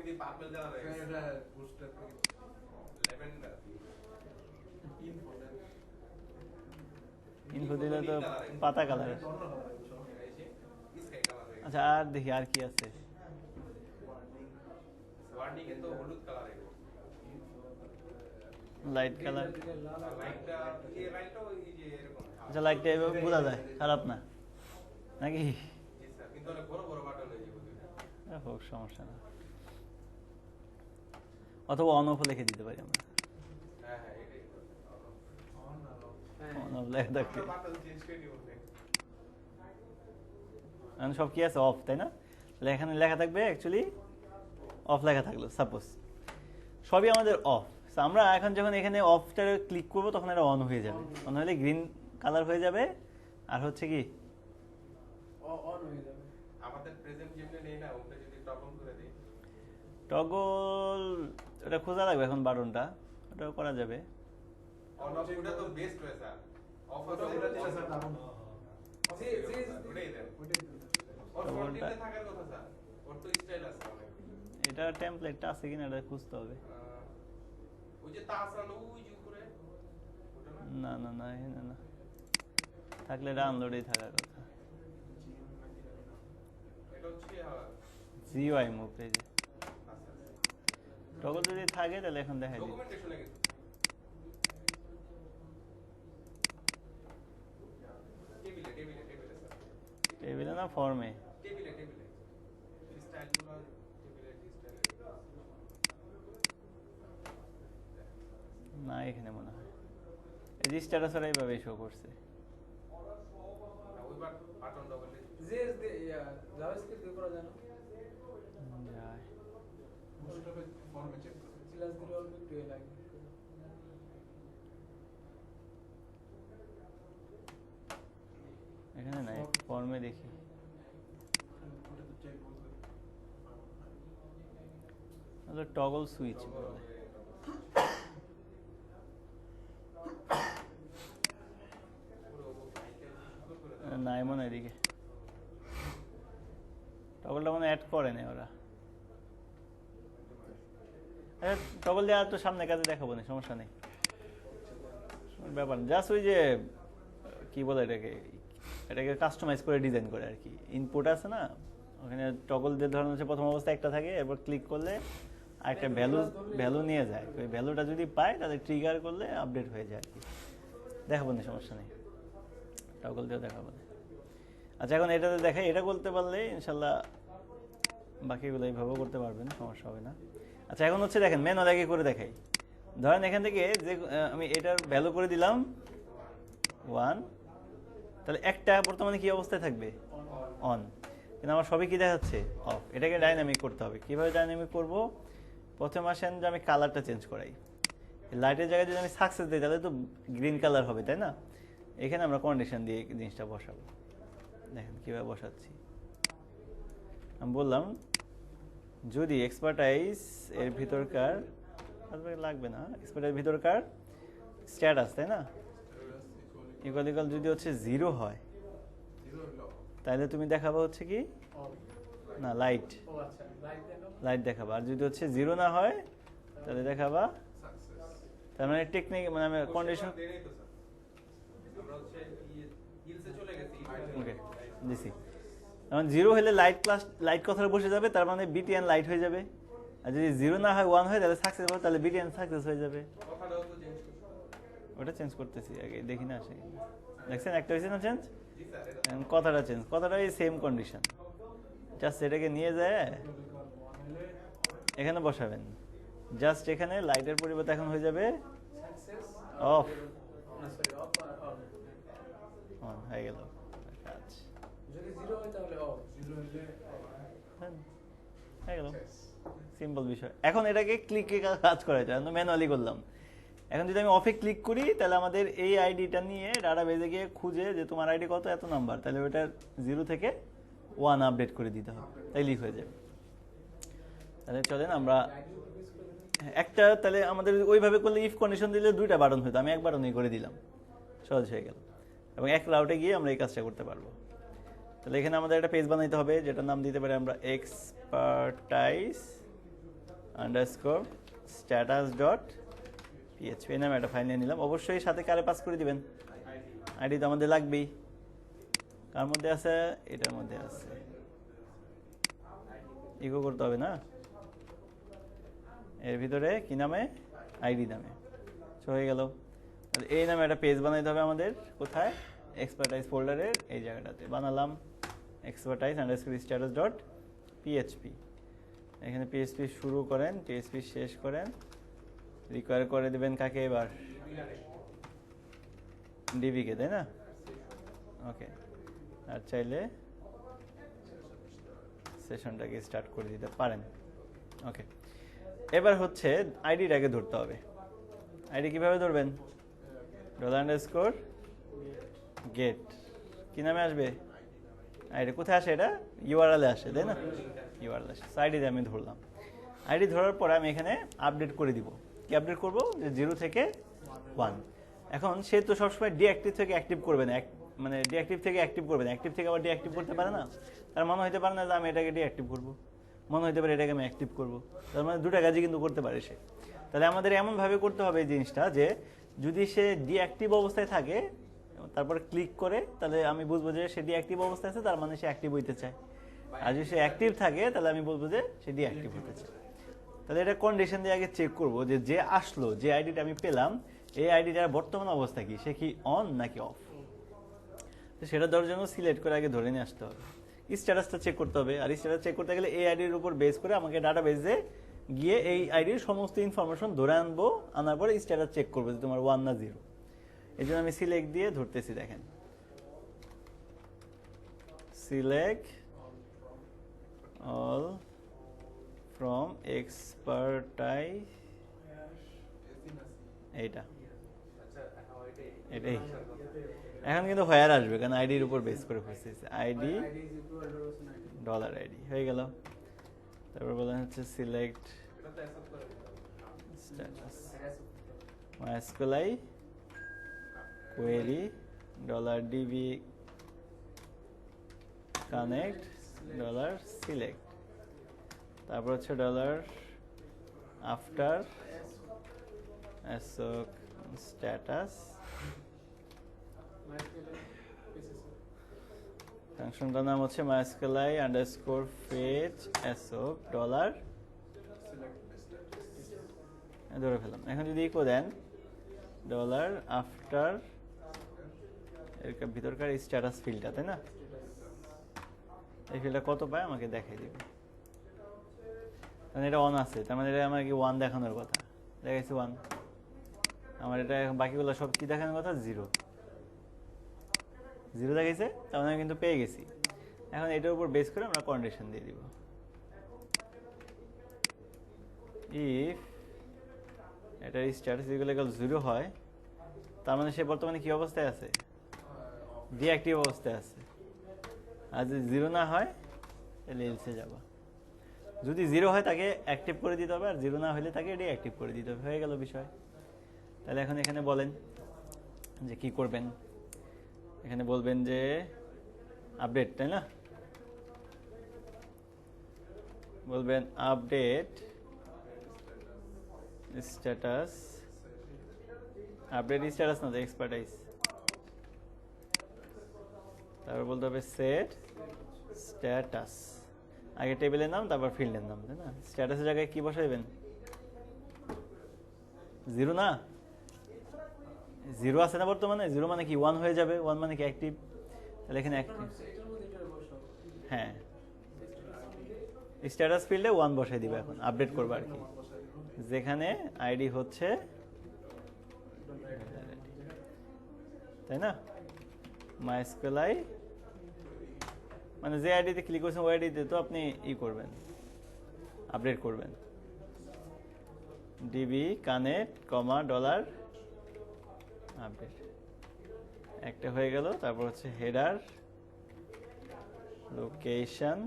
দি পার্পল কালার হয়ে গেছে এটা বুস্টার ল্যাভেন্ডার ইনফো দিলে তো পাতা কালার। এই যে স্কাই কালার হয়ে গেছে আচ্ছা আর দেখি আর কি আছে, ওয়ার্নিং এ তো হলুদ কালার হয়ে গেছে লাইট কালার, লাইটটা এই লাইটটা ওই যে এরকম আচ্ছা লাইটটা এভাবে বোঝা যায়, খারাপ না নাকি, জি স্যার কিন্তু অনেক বড় বড় বাটন হয়ে যাবে হোক সমস্যা না, অথবা অন অফ লিখে দিতে পারি আমরা, হ্যাঁ হ্যাঁ এটাই অন অফ লেখা থাকবে, বাটন চেঞ্জ করে দিব এখন সব কি আছে অফ, তাই না, তাহলে এখানে লেখা থাকবে অ্যাকচুয়ালি অফ লেখা থাকলো সাপোজ, সবই আমাদের অফ। আমরা এখন যখন এখানে অফটা ক্লিক করবো তখন এটা অন হয়ে যাবে, অন হলে গ্রিন কালার হয়ে যাবে, আর হচ্ছে কি অন হয়ে যাবে। আমাদের প্রেজেন্ট যেটা নেই না ওটা যদি টগল করে দেই টগল ওটা খোঁজা লাগবে এখন বাটনটা, ওটাও করা যাবে, অন অফ ওটা তো বেস্ট হয় স্যার অফ ওটা দিলে স্যার দারুণ। জি জি ওটাই দেন ওটাই ওর ফ্রন্টে থাকার কথা স্যার ওর তো স্টাইল আছে অনেক এটা টেমপ্লেটটা আছে কিনা এটা খুঁজতে হবে, ওই যে তাহসান ওই যে উপরে ওটা না না এখানে না, থাকলে ডাউনলোডেই থাকার কথা, এটা হচ্ছে জিওআই মুভ পেজে টগল যদি থাকে তাহলে এখন দেখাই দিই, ডকুমেন্টেশনে গেছে টেবিলে স্যার টেবিলে না ফর্মে, টেবিলে স্টাইলগুলো টেবিলে স্টাইল না এখানে মনে হয় এই যে স্ট্যাটাস ওরা এইভাবে শো করছে, ওই বাটন ডবল জি জাভাস্ক্রিপ্ট দিয়ে করা যায় না, যায়। বুস্টার ফর্মে চেক করতে সিলাস দিলে অল্প একটু লাগে। এখানে নাই, ফর্মে দেখি, ওটা তো চেক বলতে তাহলে টগল সুইচ বলে, নাই মনে হয় এদিকে টগলটা মানে অ্যাড করে না ওরা, টগল দেওয়া তো সামনে কাজে দেখাবো না, সমস্যা নেই, ব্যাপার জাস্ট ওই যে কি বলে এটাকে কাস্টমাইজ করে ডিজাইন করে আর কি, ইনপুট আছে না ওখানে টগল দিয়ে ধরুন হচ্ছে প্রথম অবস্থায় একটা থাকে, এরপর ক্লিক করলে আরেকটা ভ্যালু নিয়ে যায়, ওই ভ্যালুটা যদি পায় তাহলে ট্রিগার করলে আপডেট হয়ে যায় আর কি, দেখাবো না সমস্যা নেই, টগল দিয়েও দেখাবো না। আচ্ছা এখন এটাতে দেখাই, এটা করতে পারলে ইনশাল্লাহ বাকিগুলো এইভাবেও করতে পারবেন, সমস্যা হবে না। আচ্ছা এখন হচ্ছে দেখেন ম্যানুয়াল আগে করে দেখাই, ধরেন এখান থেকে যে আমি এটার ভ্যালু করে দিলাম 1, তাহলে একটা বর্তমানে কি অবস্থায় থাকবে অন, কিন্তু আমার সবই কি দেখাচ্ছে অফ, এটাকে ডাইনামিক করতে হবে। কিভাবে ডাইনামিক করব, প্রথমে আসেন যে আমি কালারটা চেঞ্জ করাই, লাইটের জায়গায় যদি আমি সাকসেস দিই তাহলে তো গ্রিন কালার হবে তাই না, এখানে আমরা কন্ডিশন দিয়ে জিনিসটা বসাবো, দেখেন কীভাবে বসাচ্ছি, আমি বললাম যদি এক্সপার্টাইজ এর ভিতরকার লাগবে না, এক্সপার্টাইজ ভিতরকার স্ট্যাটাস তাই না ইকুয়াল যদি হচ্ছে 0 হয় তাহলে তুমি দেখাবো হচ্ছে কি না লাইট, ও আচ্ছা লাইট দেখাবা, আর যদি হচ্ছে 0 না হয় তাহলে দেখাবা তার মানে টেকনিক মানে আমি কন্ডিশন দেই তো স্যার আমরা হচ্ছে হিলসে চলে গেছি ওকে দিছি, এখন 0 হলে লাইট কথাটা বসে যাবে, তার মানে বিটিএন লাইট হয়ে যাবে, আর যদি 0 না হয় 1 হয় তাহলে সাকসেস হবে, তাহলে বিডিএন সাকসেস হয়ে যাবে। কথাটাও তো চেঞ্জ করতে ওটা চেঞ্জ করতেছি আগে, দেখি না আসে দেখছেন একটা হয়েছে না চেঞ্জ। জি স্যার এটা কথাটা চেঞ্জ, কথাটা এই সেম কন্ডিশন, জাস্ট এটাকে নিয়ে যায় এখানে বসাবেন। জাস্ট এখানে লাইটের পরিবর্তে এখন হয়ে যাবে সাকসেস অফ, না সরি অফ আর অন। অন হয়ে গেল কাজ। যদি 0 হয় তাহলে অফ, 0 হলে হয়ে গেল, সিম্পল বিষয়। এখন এটাকে ক্লিকে কাজ করা যায়, ম্যানুয়ালি করলাম। এখন যদি আমি অফে ক্লিক করি তাহলে আমাদের এই আইডিটা নিয়ে ডাটাবেজে গিয়ে খুঁজে যে তোমার আইডি কত, এত নাম্বার, তাহলে ওটা 0 থেকে 1 আপডেট করে দিতে হবে, তাইলেই হয়ে যাবে। তাহলে চলেন আমরা একটা, তাহলে আমাদের ওইভাবে করলে ইফ কন্ডিশন দিলে 2টা বাটন হতো, আমি এক বাটনই করে দিলাম, সহজ হয়ে গেল। এবং এক রাউটে গিয়ে আমরা এই কাজটা করতে পারবো। তাহলে এখানে আমাদের একটা পেজ বানাইতে হবে, যেটার নাম দিতে পারি আমরা expertise_status.php নামে একটা ফাইল নিয়ে নিলাম। অবশ্যই সাথে কারে পাস করে দিবেন, আইডি তো আমাদের লাগবেই। কার মধ্যে আছে? এটার মধ্যে আছে, ইকো করতে হবে না, এর ভিতরে কি নামে? আইডি নামে। হয়ে গেল। এই নামে একটা পেজ বানাইতে হবে আমাদের, কোথায়? এক্সপার্টাইজ ফোল্ডারের এই জায়গাটাতে বানালাম, expertise_status.php। এখানে পিএইচপি শুরু করেন, পিএইচপি শেষ করেন, রিকোয়ার করে দিবেন কাকে এবার? ডিবিকে, তাই না? ওকে, আর চাইলে সেশনটাকে স্টার্ট করে দিতে পারেন। ওকে, এবার হচ্ছে আইডিটাকে ধরতে হবে। আইডি কিভাবে ধরবেন? $_get কি নামে আসবে? আইডি কোথায় আসে? এটা ইউআরএল এ আসে, তাই না? ইউআরএল আসে, আইডি দিয়ে আমি ধরলাম। আইডি ধরার পরে আমি এখানে আপডেট করে দিব। কি আপডেট করব? যে 0 থেকে 1। এখন সে তো সবসময় ডিঅ্যাক্টিভ থেকে অ্যাক্টিভ করবে না, মানে ডিঅ্যাক্টিভ থেকে অ্যাক্টিভ করবে না, অ্যাক্টিভ থেকে আবার ডিঅ্যাক্টিভ করতে পারে না। তার মনে হইতে পারে না যে আমি এটাকে ডিঅ্যাক্টিভ করবো, মনে হইতে পারে এটাকে আমি অ্যাক্টিভ করবো। তার মানে 2টা কাজই কিন্তু করতে পারে সে। তাহলে আমাদের এমনভাবে করতে হবে এই জিনিসটা, যে যদি সে ডিঅ্যাক্টিভ অবস্থায় থাকে তারপর ক্লিক করে, তাহলে আমি বুঝবো যে সে ডিঅ্যাক্টিভ অবস্থায় আছে, তার মানে সে অ্যাক্টিভ হইতে চায়। আর যদি সে অ্যাক্টিভ থাকে তাহলে আমি বলবো যে সে ডিঅ্যাক্টিভ হতে চায়। তাহলে এটা কন্ডিশন দিয়ে আগে চেক করবো যে যে আসলো, যে আইডিটা আমি পেলাম, এই আইডিটার বর্তমান অবস্থা কি, সে কি অন নাকি অফ। তো সেটা ধরার জন্য সিলেক্ট করে আগে ধরে নিয়ে আসতে হবে। স্ট্যাটাসটা চেক করতে হবে, আর স্ট্যাটাস চেক করতে গেলে এই আইডির উপর বেস করে আমাকে ডাটাবেজে গিয়ে এই আইডির সমস্ত ইনফরমেশন ধরে আনবো, আনার পরে স্ট্যাটাস চেক করবো যে তোমার 1 না 0। এই জন্য আমি সিলেক্ট দিয়ে ধরতেছি, দেখেন সিলেক্ট অল ফ্রম এক্সপার্টাইজ, এইটা এটাই। এখন কিন্তু হোয়ার আসবে, কারণ আইডির উপর বেস করে খুঁজতেছে। আইডি $ID হয়ে গেল। তারপর বলা হচ্ছে select status MySQLi query $DB connect $select, তারপর হচ্ছে $after assoc status, ফাংশনটার নাম হচ্ছে MySQLi_fetch assoc $, ধরে ফেলাম। এখন যদি ইকো দেন $after এর ভিতরকার স্ট্যাটাস ফিল্ডটা, তাই না? এই ফিল্ডটা কত পায় আমাকে দেখাই দিবে, কারণ এটা অন আছে, তার মানে এটা আমাকে 1 দেখানোর কথা, দেখাইছে 1। আমার এটা বাকিগুলো সব কি দেখানোর কথা? 0 দেখাইছে, তার মানে আমি কিন্তু পেয়ে গেছি। এখন এটার উপর বেস করে আমরা কন্ডিশন দিয়ে দিব, ইফ এটার স্ট্যাটাস ইকুয়াল 0 হয়, তার মানে সে বর্তমানে কি অবস্থায় আছে? ডিঅ্যাক্টিভ অবস্থায় আছে। আর যদি 0 না হয় তাহলে এলসে যাবা। যদি 0 হয় তাকে অ্যাক্টিভ করে দিতে হবে, আর 0 না হলে তাকে ডিঅ্যাক্টিভ করে দিতে হবে। হয়ে গেল বিষয়। তাহলে এখন এখানে বলেন যে কি করবেন। এখানে বলবেন যে আপডেট, তাই না? বলবেন আপডেট স্ট্যাটাস, আপডেট স্ট্যাটাস না, এক্সপার্টাইজ। তারপর বলতে হবে সেট স্ট্যাটাস। আগে টেবিলের নাম তারপর ফিল্ডের নাম, তাই না? স্ট্যাটাসের জায়গায় কি বসাইবেন? 0 না, 0 আছে না বর্তমানে? 0 মানে কি 1 হয়ে যাবে, 1 মানে কি অ্যাক্টিভ, তাহলে এখানে অ্যাক্টিভ। হ্যাঁ, স্ট্যাটাস ফিল্ডে 1 বসাই দিবে, এখন আপডেট করবে আর কি, যেখানে আইডি হচ্ছে, তাই না? মাইস্কুয়াল মানে যে আইডিতে ক্লিক করছেন ওই আইডিতে তো আপনি করবেন, আপডেট করবেন। ডিবি কানেক্ট $, আপডেট একটা হয়ে গেল। তারপর হচ্ছে হেডার, লোকেশন,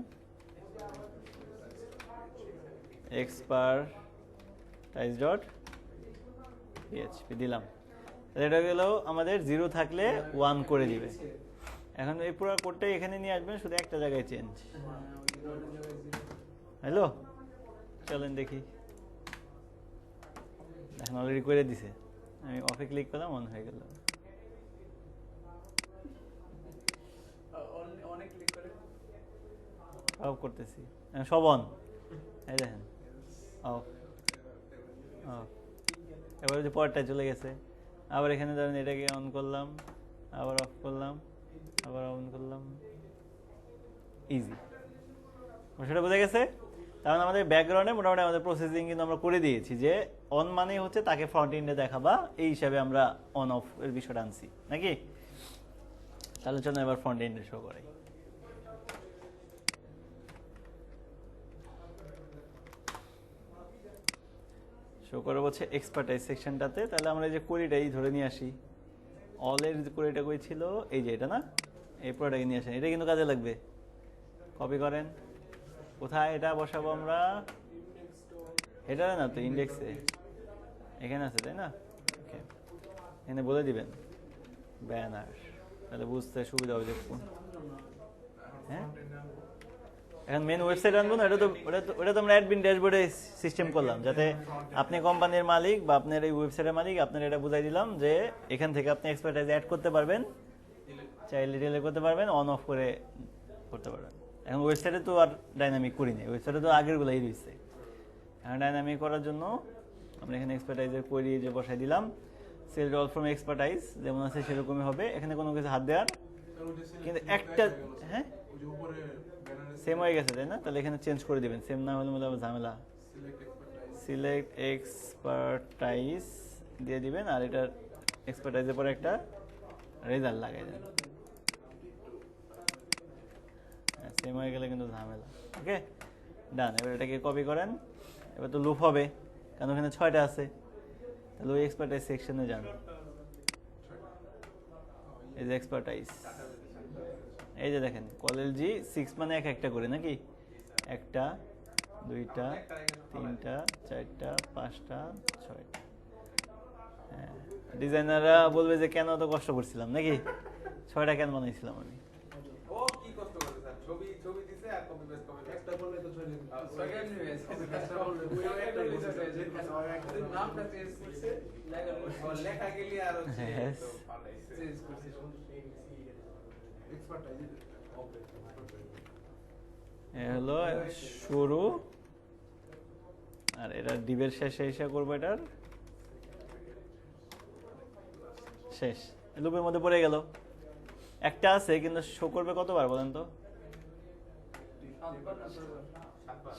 expertise.php দিলাম। এটা গেল আমাদের 0 থাকলে 1 করে দিবে। এখন এই পুরো কোডটাই এখানে নিয়ে আসবেন, শুধু একটা জায়গায় চেঞ্জ। হ্যালো, চলেন দেখি। এখন অলরেডি করে দিছে, আমি অফে ক্লিক করলাম, অন হয়ে গেল। অফ করতেছি, সব অন, এই দেখেন অফ অফ। এবার যে পরটায় চলে গেছে, আবার এখানে ধরেন এটাকে অন করলাম, আবার অফ করলাম, আবার অন করলাম, ইজি। সেটা বোঝা গেছে? তার মানে আমাদের ব্যাকগ্রাউন্ডে মোটামুটি আমাদের প্রসেসিং কিন্তু আমরা করে দিয়েছি, যে অন মানে হচ্ছে তাকে ফ্রন্ট এন্ডে দেখাবা, এই হিসাবে আমরা অন অফ এর বিষয়টা আনছি নাকি? তাহলে চলো এবার ফ্রন্ট এন্ডে শো করাই। শো করবো হচ্ছে এক্সপার্টাইজ সেকশনটাতে। তাহলে আমরা এই যে কোয়েরিটাই ধরে নিয়ে আসি, অলের যে কোয়েরিটা কই ছিল, এই যে এটা না, এই পুরোটাকে নিয়ে আসেন, এটা কিন্তু কাজে লাগবে। কপি করেন, কোথায় এটা বসাবো আমরা? হেডারে না তো, ইন্ডেক্সে এখানে আছে, তাই না? ওকে, এখানে বলে দিবেন ব্যানার, তাহলে বুঝতে সুবিধা হবে। দেখুন, হ্যাঁ, এখন মেন ওয়েবসাইট আনবো না, ওটা তো আমরা অ্যাডমিন ড্যাশবোর্ডে সিস্টেম করলাম, যাতে আপনি কোম্পানির মালিক বা আপনার এই ওয়েবসাইটের মালিক, আপনার এটা বুঝাই দিলাম যে এখান থেকে আপনি এক্সপার্টাইজ অ্যাড করতে পারবেন, চাইলে ডিলিট করতে পারবেন, অন অফ করে করতে পারবেন। এখন ওয়েবসাইটে তো আর ডাইনামিক করি না, ওয়েবসাইটে তো আগের গুলাই রয়েছে। এখন ডাইনামিক করার জন্য আমরা এখানে এক্সপার্টাইজের কোয়েরি যে বসাই দিলাম, সেলড অল ফ্রম এক্সপার্টাইজ যেমন আছে সেরকমই হবে, এখানে কোনো কিছু হাত দেওয়ার, কিন্তু একটা, হ্যাঁ সেম হয়ে গেছে, তাই না? তাহলে এখানে চেঞ্জ করে দিবেন, সেম না হলে মনে হবে ঝামেলা। সিলেক্ট এক্সপার্টাইজ দিয়ে দিবেন, আর এটার এক্সপার্টাইজের পরে একটা রেজাল্ট লাগাই দেন। সেম হয়ে গেলে কিন্তু ঝামেলা। ওকে, ডান। এবার এটাকে কপি করেন, এবার তো লুপ হবে কারণ ওখানে 6টা আছে, তাহলে ওই এক্সপার্টাইজ সেকশনে যান। এই যে এক্সপার্টাইজ, এই যে দেখেন কলেলজি 6 মানে একটা করে নাকি, 1টা 2টা 3টা 4টা 5টা 6টা। হ্যাঁ, ডিজাইনাররা বলবে যে কেন এত কষ্ট করছিলাম নাকি, 6টা কেন বানাইছিলাম আমি। ও কি কষ্ট করে স্যার, ছবি দিছে আর কপি পেস্ট একটা বললে তো ছয় দিন নামটা চেঞ্জ করছে, লেখা গেলি আর হচ্ছে তো পালাইছে, চেঞ্জ করছে এক্সপার্টাইজ হলো শুরু, আর এটা ডিবের শেষে এসে করবো, এটার শেষ। লুপের মধ্যে পড়ে গেল, একটা আছে কিন্তু শো করবে কতবার বলেন তো?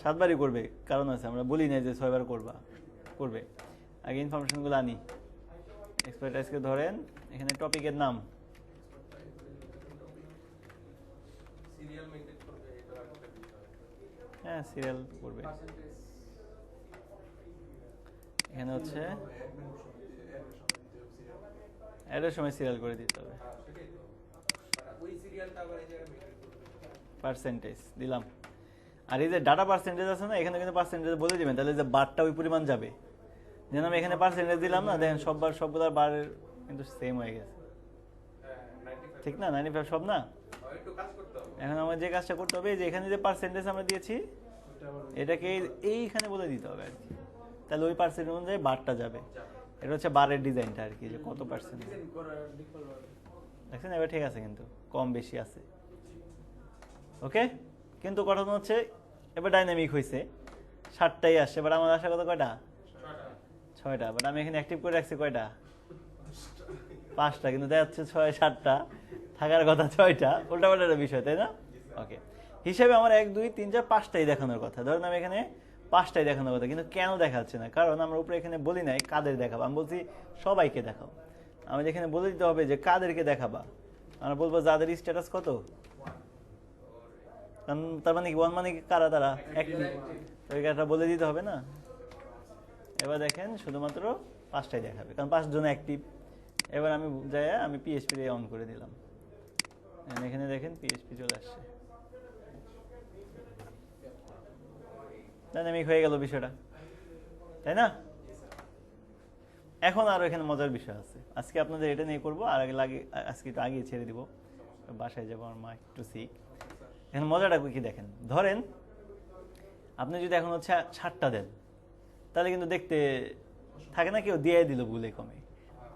7বারই করবে, কারণ আছে, আমরা বলি না যে 6বার করবে। আগে ইনফরমেশনগুলো আনি। এক্সপার্টাইজকে ধরেন, এখানে টপিকের নাম, সিরিয়াল মেইনটেইন করবে, এটা একটা বিষয়। হ্যাঁ সিরিয়াল করবে। এখানে হচ্ছে অ্যাডের সময় সিরিয়াল করে দিতে হবে, সেটাই তো, ওই সিরিয়ালটা আবার এই জায়গায় মেইনটেইন করবে। পার্সেন্টেজ দিলাম। আর এই যে ডাটা পার্সেন্টেজ আছে না, এখানে কিন্তু পার্সেন্টেজ বলে দিবেন, তাহলে যে বারটা ওই পরিমাণ যাবে। যেন আমি এখানে পার্সেন্টেজ দিলাম না, দেখেন সবগুলোর বারের কিন্তু সেম হয়ে গেছে, ঠিক না? 95 সব না। একটু কাজ করতে হবে। এখন আমার যে কাজটা করতে হবে, যে এখানে যে পার্সেন্টেজ আমরা দিয়েছি এটাকে এইখানে বলে দিতে হবে আর কি, তাহলে ওই পার্সেন্ট অনুযায়ী বারটা যাবে। এটা হচ্ছে বারের ডিজাইনটা আর কি, যে কত পার্সেন্ট দেখছেন। এবার ঠিক আছে, কিন্তু কম বেশি আছে। ওকে, কিন্তু কথা হচ্ছে এবার ডাইনামিক হয়েছে, 7টাই আসছে, বাট আমার আসা কত কয়টা? 6টা। বাট আমি এখানে অ্যাক্টিভ করে রাখছি কয়টা? 5টা, কিন্তু দেখা যাচ্ছে 6 7টা থাকার কথা 6টা, উল্টাপাল্টা বিষয়, তাই না? ওকে, হিসেবে আমার 1 2 3 4 5টাই দেখানোর কথা। ধরেন আমি এখানে 5টাই দেখানোর কথা, কিন্তু কেন দেখাচ্ছে না? কারণ আমরা উপরে এখানে বলি নাই কাদের দেখাবো, আমি বলছি সবাইকে দেখাবো। আমাদের এখানে বলে দিতে হবে যে কাদেরকে দেখাবা। আমরা বলবো যাদের স্ট্যাটাস কত, কারণ তার মানে কি 1 মানে কি কারা, তারা অ্যাক্টিভ, তো এটা বলে দিতে হবে না। এবার দেখেন শুধুমাত্র 5টাই দেখাবে, কারণ 5 জন অ্যাক্টিভ। এবার আমি যাই, আমি পিএইচপি দিয়ে অন করে দিলাম, এখানে দেখেন পিএইচপি চলে আসছে, ডাইনামিক হয়ে গেল বিষয়টা, তাই না? এখন আরো এখানে মজার বিষয় আছে, আজকে আপনাদের এটা নিয়ে করবো, আর আজকে একটু আগে ছেড়ে দিব, বাসায় যাবো, আমার মা একটু শিখ। এখানে মজাটা কি দেখেন, ধরেন আপনি যদি এখন হচ্ছে 7টা দেন, তাহলে কিন্তু দেখতে থাকে না কেউ দিয়ে দিল ভুলে কমে,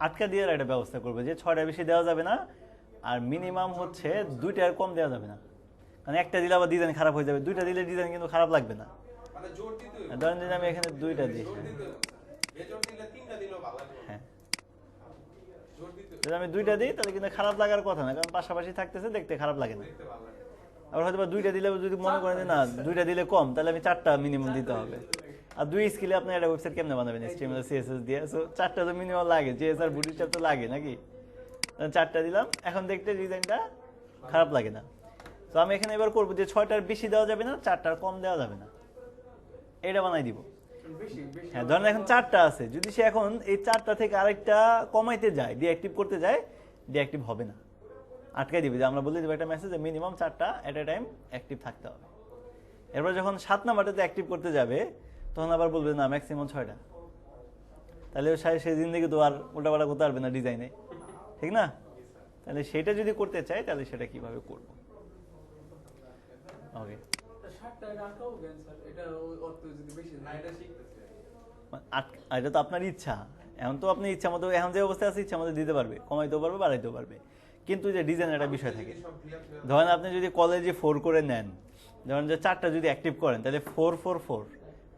আটকা দেওয়ার একটা ব্যবস্থা করবে যে 6টার বেশি দেওয়া যাবে না, আর মিনিমাম হচ্ছে 2টার কম দেওয়া যাবে না, কারণ একটা দিলে আবার ডিজাইন খারাপ হয়ে যাবে, 2টা দিলে ডিজাইন কিন্তু খারাপ লাগবে না। ধরেন যদি আমি এখানে 2টা দিই, হ্যাঁ যদি আমি 2টা দিই তাহলে কিন্তু খারাপ লাগার কথা না, কারণ পাশাপাশি থাকতেছে, দেখতে খারাপ লাগে না। আবার হয়তো 2টা দিলে যদি মনে করেন যে না 2টা দিলে কম, তাহলে আমি 4টা মিনিমাম দিতে হবে। আর 2 স্কিলে আপনি একটা ওয়েবসাইট কেমনে বানাবেন HTML CSS দিয়ে, সো 4টা তো মিনিমাম লাগে, JSR বুটস্ট্র্যাপ তো লাগে নাকি, 4টা দিলাম, এখন দেখতে ডিজাইনটা খারাপ লাগে না। তো আমি এখানে এবার করবো যে 6টার বেশি দেওয়া যাবে না, 4টার কম দেওয়া যাবে না, এটা বানাই দিব। হ্যাঁ ধরেন এখন 4টা আছে, যদি সে এখন এই 4টা থেকে আরেকটা কমাইতে যায়, ডিঅ্যাক্টিভ করতে যায়, ডিঅ্যাক্টিভ হবে না, আটকাই দিবে। যে আমরা বলে দিব একটা মেসেজ, মিনিমাম 4টা এট এ টাইম অ্যাক্টিভ থাকতে হবে। এরপর যখন 7 নাম্বারটাতে অ্যাক্টিভ করতে যাবে, তখন আবার বলবে না ম্যাক্সিমাম 6টা, তাহলে সেই জিন্দেগি তো আর উল্টাপাল্টা করতে পারবে না ডিজাইনে, ঠিক না? তাহলে সেটা যদি করতে চাই, তাহলে সেটা কিভাবে করবো? ওকে, এটা তো আপনার ইচ্ছা, এখন তো আপনি ইচ্ছা মতো, এখন যে অবস্থায় আছে ইচ্ছা মতো দিতে পারবে, কমাইতেও পারবে, বাড়াইতেও পারবে, কিন্তু যে ডিজাইন একটা বিষয় থাকে। ধরেন আপনি যদি কলেজে 4 করে নেন, ধরেন যে 4টা যদি অ্যাক্টিভ করেন, তাহলে 4 4 4,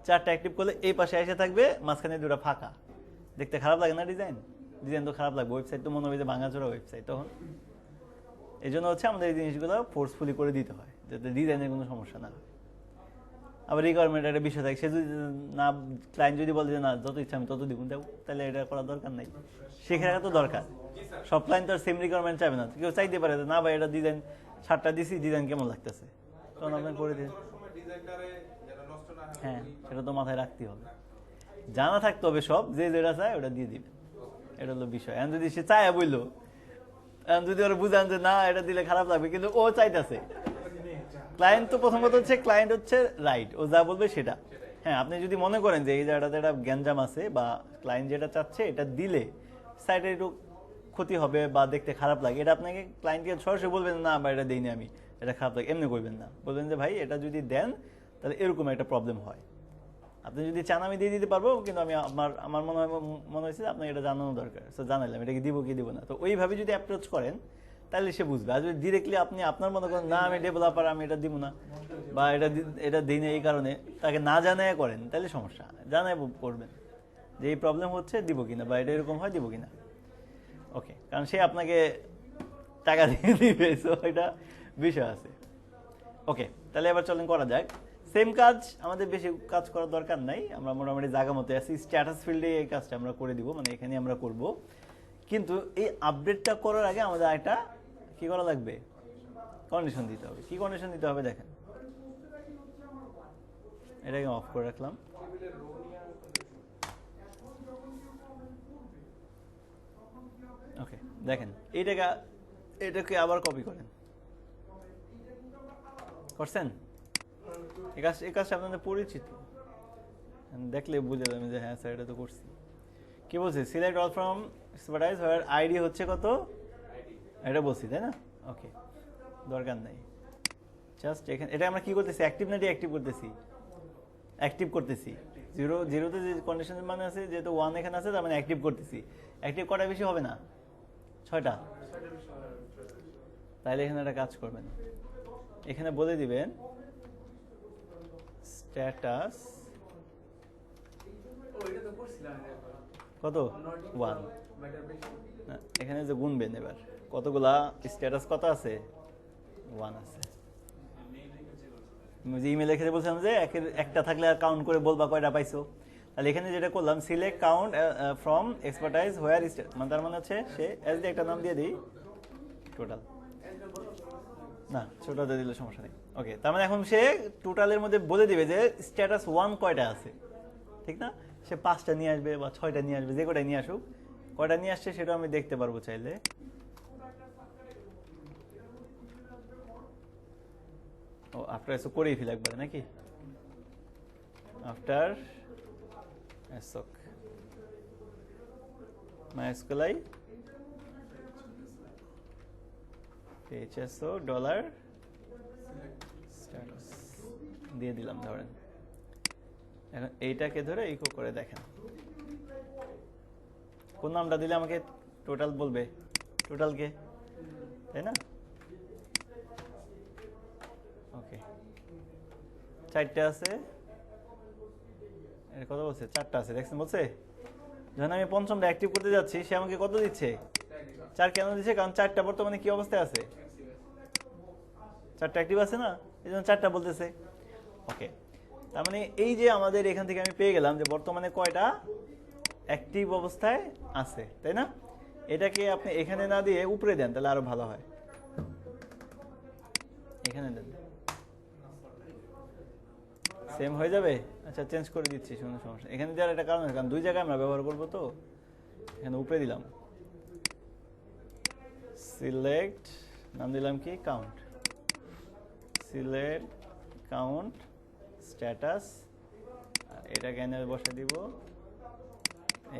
4টা অ্যাক্টিভ করলে এই পাশে এসে থাকবে, মাঝখানে 2টা ফাঁকা, দেখতে খারাপ লাগে না? ডিজাইন তো খারাপ লাগবে, ওয়েবসাইট তো মনে হবে যে ভাঙাচোরা ওয়েবসাইট তখন। এই জন্য হচ্ছে আমাদের এই জিনিসগুলো ফোর্সফুলি করে দিতে হয়, যাতে ডিজাইনের কোনো সমস্যা না হয়। আবার রিকোয়ারমেন্ট একটা বিষয় থাকে, সে যদি না, ক্লায়েন্ট যদি বলে যে না যত ইচ্ছা আমি তত দিব, তাহলে এটা করার দরকার নাই, শেখার তো দরকার। সব ক্লায়েন্ট তো আর সেম রিকোয়ারমেন্ট চাইবে না, কেউ চাইতে পারে না ভাই এটা ডিজাইন 7টা দিছি, ডিজাইন কেমন লাগতেছে, তখন আপনি করে দিন। হ্যাঁ সেটা তো মাথায় রাখতে হবে, জানা থাকতে হবে সব, যে যেটা চায় ওটা দিয়ে দিবেন, এটা হলো বিষয়। এখন যদি সে চায় বললো, এখন যদি ওরা বুঝান যে না এটা দিলে খারাপ লাগবে, কিন্তু ও চাইতেছে, ক্লায়েন্ট তো প্রথম কথা হচ্ছে ক্লায়েন্ট হচ্ছে রাইট, ও যা বলবে সেটা। হ্যাঁ আপনি যদি মনে করেন যে এই জায়গাটাতে একটা গ্যাঞ্জাম আছে, বা ক্লায়েন্ট যেটা চাচ্ছে এটা দিলে সাইটে একটু ক্ষতি হবে বা দেখতে খারাপ লাগে, এটা আপনাকে ক্লায়েন্টকে সরাসরি বলবেন না বা এটা দিইনি আমি, এটা খারাপ লাগে, এমনি করবেন না, বলবেন যে ভাই এটা যদি দেন তাহলে এরকম একটা প্রবলেম হয়, আপনি যদি চান আমি দিয়ে দিতে পারবো, কিন্তু আমি আমার মনে হয়েছে আপনার এটা জানানো দরকার, তো জানাইলাম, এটাকে দিব কি দিব না। তো ওইভাবে যদি অ্যাপ্রোচ করেন তাহলে সে বুঝবে। আর যদি ডিরেক্টলি আপনি আপনার মনে করেন না আমি ডেভেলপার, আমি এটা দিব না, বা এটা দিই না এই কারণে, তাকে না জানায় করেন, তাহলে সমস্যা। জানায় করবেন যে এই প্রবলেম হচ্ছে, দিব কিনা, বা এটা এরকম হয় দিব কিনা। ওকে, কারণ সে আপনাকে টাকা দিয়ে দিবে, সো এটা বিষয় আছে। ওকে, তাহলে এবার চলেন করা যাক। সেম কাজ, আমাদের বেশি কাজ করার দরকার নাই, আমরা মোটামুটি জায়গা মতো আছি। স্ট্যাটাস ফিল্ডে এই কাজটা আমরা করে দিব, মানে এখানে আমরা করব, কিন্তু এই আপডেটটা করার আগে আমাদের একটা কি করা লাগবে, কন্ডিশন দিতে হবে। কি কন্ডিশন দিতে হবে দেখেন, এটাকে অফ করে রাখলাম। ওকে দেখেন, এটাকে আবার কপি করেন, করছেন? এই কাজটা আপনাদের পরিচিত, দেখলে বুঝে যাবেন যে হ্যাঁ স্যার এটা তো করছি। কি বলছি, select all from expertise where ID হচ্ছে কত, এটা বলছি তাই না? ওকে, দরকার নাই, জাস্ট এখানে এটা আমরা কি করতেছি, অ্যাক্টিভ না ডিঅ্যাক্টিভ করতেছি? অ্যাক্টিভ করতেছি। জিরোতে যে কন্ডিশনের মানে আছে, যেহেতু 1 এখানে আছে, তার মানে অ্যাক্টিভ করতেছি। অ্যাক্টিভ করা বেশি হবে না, 6টা। তাহলে এখানে একটা কাজ করবেন, এখানে বলে দিবেন স্ট্যাটাস ও এটা তো করছিলাম আমি একবার। কত Not 1 better patient. এখানে যে গুনবেন এবার কতগুলা স্ট্যাটাস কত আছে 1 আছে আমি যে ইমেল লিখে বলছিলাম যে একটা থাকলে আর কাউন্ট করে বলবা কয়টা পাইছো তাহলে এখানে যেটা করলাম সিলেক্ট কাউন্ট ফ্রম এক্সপার্টাইজ হোয়ার মানে তার মানে হচ্ছে সে এস দিয়ে একটা নাম দিয়ে দিই টোটাল না ছোটটা দিলে সমস্যা নেই ওকে তার মানে এখন সে টোটালের মধ্যে বলে দিবে যে স্ট্যাটাস 1 কয়টা আছে ঠিক না সে 5টা নিয়ে আসবে বা 6টা নিয়ে আসবে যে কয়টা নিয়ে আসুক কয়টা নিয়ে আসছে সেটা আমি দেখতে পারবো চাইলে ও আফটার এসো করেই ফেল একবারে নাকি আফটার এসো মাইস্কুলাই এইচএসও ডলার স্ট্যাটাস দিয়ে দিলাম ধরেন এখন এইটাকে ধরে ইকো করে দেখেন কোন নামটা দিলে আমাকে টোটাল বলবে টোটালকে তাই না ওকে 4টা আছে এর কত বলছে 4টা আছে দেখছেন বলছে যখন আমি পঞ্চমটা অ্যাক্টিভ করতে যাচ্ছি সে আমাকে কত দিচ্ছে 4 কেন দিচ্ছে কারণ 4টা বর্তমানে কি অবস্থায় আছে 4টা অ্যাক্টিভ আছে না এই জন্য 4টা বলতেছে ওকে তার মানে এই যে আমাদের এখান থেকে আমি পেয়ে গেলাম যে বর্তমানে কয়টা অ্যাক্টিভ অবস্থায় আছে তাই না এটাকে আপনি এখানে না দিয়ে উপরে দেন তাহলে আরো ভালো হয় এখানে দেন সেম হয়ে যাবে আচ্ছা চেঞ্জ করে দিচ্ছি কোনো সমস্যা এখানে দেওয়ার একটা কারণ আছে কারণ দুই জায়গায় আমরা ব্যবহার করবো তো এখানে উপরে দিলাম সিলেক্ট নাম দিলাম কি কাউন্ট সিলেক্ট কাউন্ট স্ট্যাটাস এটাকে এনে বসে দিব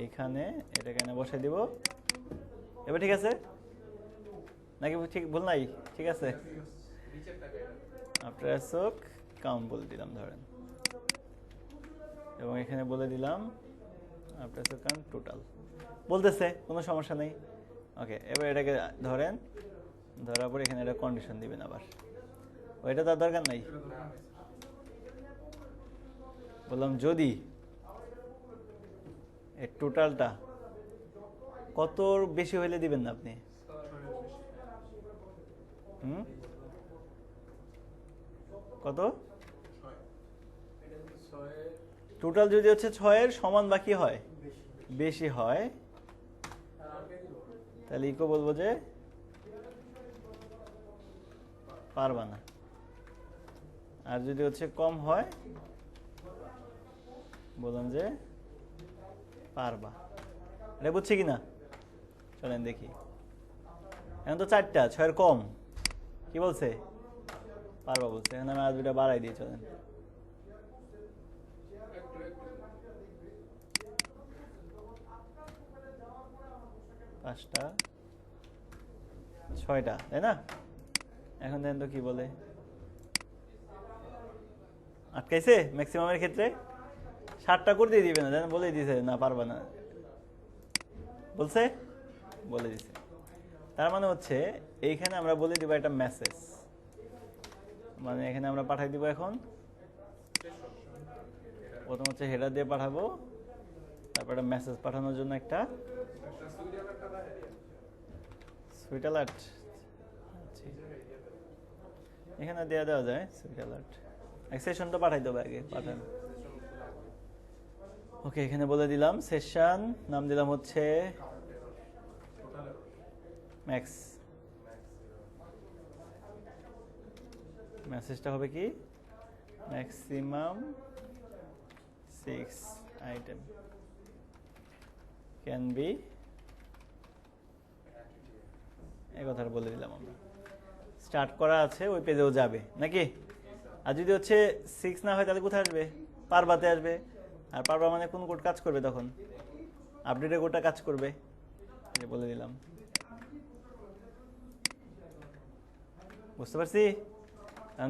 এইখানে এটাকে এনে বসে দিব এবার ঠিক আছে নাকি ঠিক ভুল নাই ঠিক আছে আফটার এসক কাউন্ট বলে দিলাম ধরেন এবং এখানে বলে দিলাম আফটার এসক কাউন্ট টোটাল বলতেছে কোনো সমস্যা নেই ওকে এবার এটাকে ধরেন ধরার পর এখানে একটা কন্ডিশন দিবেন আবার ওইটা তার দরকার নাই বললাম যদি এর টোটালটা কত বেশি হইলে দিবেন না আপনি কত টোটাল যদি হচ্ছে 6-এর সমান বাকি হয় বেশি হয় তাহলে ইকো বলবো যে পারবা না আর যদি হচ্ছে কম হয় বললাম যে পারবা এটা বুঝছি কিনা চলেন দেখি এখন তো 4টা 6-এর কম কি বলছে পারবা বলছে এখন আমি আর 2টা বাড়াই দিই চলেন পাঁচটা 6টা তাই না এখন দেখেন তো কি বলে আটকাইছে ম্যাক্সিমামের ক্ষেত্রে 7টা করে দিয়ে দিবে না জানেন বলে দিছে না পারবা না বলছে বলে দিছে তার মানে হচ্ছে এইখানে আমরা বলে দিব একটা মেসেজ মানে এখানে আমরা পাঠাই দিব এখন প্রথম হচ্ছে হেডার দিয়ে পাঠাবো তারপর একটা মেসেজ পাঠানোর জন্য একটা সুইট অ্যালার্ট এখানে দেওয়া যায় সুইট অ্যালার্ট সেশন তো পাঠাই দেবো আগে পাঠান ওকে এখানে বলে দিলাম সেশন নাম দিলাম হচ্ছে ম্যাক্স মেসেজটা হবে কি ম্যাক্সিমাম 6 আইটেম ক্যান বি এই কথাটা বলে দিলাম আমরা স্টার্ট করা আছে ওই পেজেও যাবে নাকি আর যদি হচ্ছে 6 না হয় তাহলে কোথায় আসবে পারবাতে আসবে আর পারবা মানে কোন কোড কাজ করবে তখন আপডেটের কোডটা কাজ করবে বলে দিলাম বুঝতে পারছি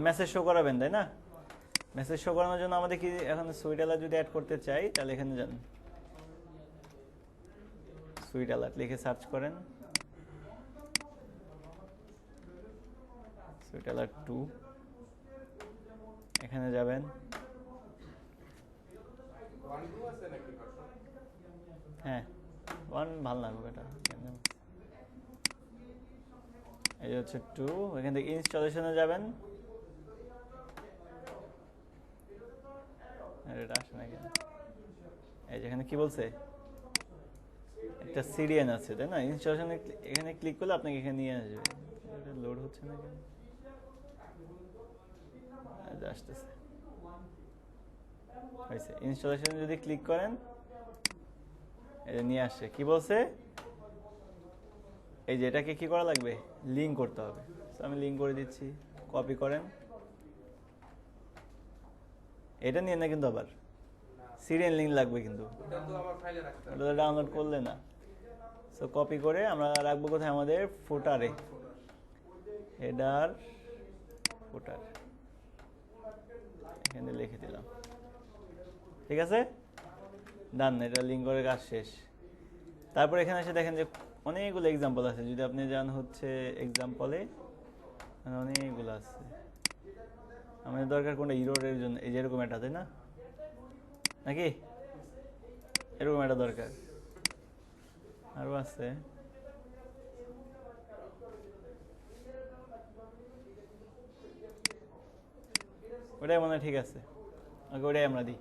মেসেজ শো করাবেন তাই না মেসেজ শো করানোর জন্য আমাদের কি এখন সুইট অ্যালার্ট যদি অ্যাড করতে চাই তাহলে এখানে যান সুইট অ্যালার্ট লিখে সার্চ করেন সুইট অ্যালার্ট 2 এখানে যাবেন হ্যাঁ 1 ভালো লাগবে এটা। এই হচ্ছে 2, এখান থেকে ইনস্টলেশনে যাবেন। এটা আসে না কেন? এই যেখানে কি বলছে একটা সিডিএন আছে তাই না, ইনস্টলেশনে এখানে ক্লিক করলে আপনাকে এখানে নিয়ে আসবে। এটা লোড হচ্ছে না কেন? আসতেছে, হয়েছে। ইনস্টলেশনে যদি ক্লিক করেন এটা নিয়ে আসছে। কি বলছে, এই যে এটাকে কি করা লাগবে, লিঙ্ক করতে হবে। আমি লিঙ্ক করে দিচ্ছি, কপি করেন। এটা নিয়ে না কিন্তু আবার সিরিয়াল লিঙ্ক লাগবে কিন্তু, ওটা তো আমার ফাইলে রাখতে হবে। ওটা ডাউনলোড করলে না। সো কপি করে আমরা রাখবো কোথায়, আমাদের ফুটারে, হেডার ফুটার, এখানে লিখে দিলাম। ঠিক আছে, ডান। এটা লিঙ্ক করে কাজ শেষ। তারপর এখানে এসে দেখেন যে অনেকগুলো এক্সাম্পল আছে। যদি আপনি যান হচ্ছে এক্সাম্পলে, অনেকগুলো আছে। আমাদের দরকার কোনটা, ইরোরের জন্য এই যে এরকম একটা, তাই না নাকি? এরকম একটা দরকার, আরো আছে। ওটাই মনে হয় ঠিক আছে, ওকে ওটাই আমরা দিই।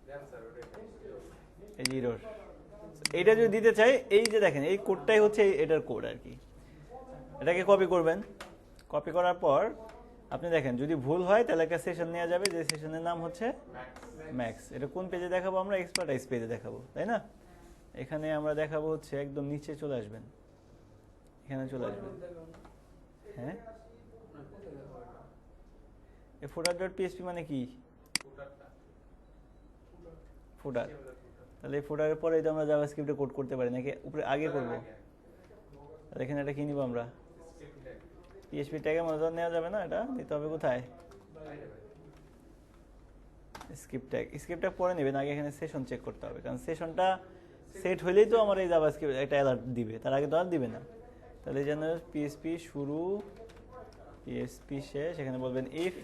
দেন স্যার ওটা। এই যে ইরোর, এইটা যদি দিতে চাই, এই যে দেখেন এই কোডটাই হচ্ছে এটার কোড আর কি। এটাকে কপি করবেন, কপি করার পর আপনি দেখেন যদি ভুল হয় তাহলে একটা সেশন নেওয়া যাবে, যে সেশনের নাম হচ্ছে ম্যাক্স। এটা কোন পেজে দেখাবো আমরা, এক্সপার্টাইজ পেজে দেখাবো, তাই না? এখানে আমরা দেখাবো হচ্ছে একদম নিচে চলে আসবেন, এখানে চলে আসবেন। হ্যাঁ, এই ফুটার ডট পিএসপি মানে কি, ফুটারটা ফুটার। তাহলে এই ফুটারের পরে এটা আমরা জাভাস্ক্রিপ্টে কোড করতে পারি নাকি উপরে আগে করব? তাহলে এখানে এটা কি নিব আমরা, পিএসপি ট্যাগের মধ্যে নেওয়া যাবে না, এটা নিতে হবে কোথায়, স্ক্রিপ্ট ট্যাগ। স্ক্রিপ্ট ট্যাগ পরে নেবেন, আগে এখানে সেশন চেক করতে হবে, কারণ সেশনটা সেট হইলেই তো আমার এই জাভাস্ক্রিপ্ট একটা অ্যালার্ট দিবে, তার আগে তো আর দিবে না। তাহলে এই জন্য পিএসপি শুরু, পিএসপি শেষ, এখানে বলবেন if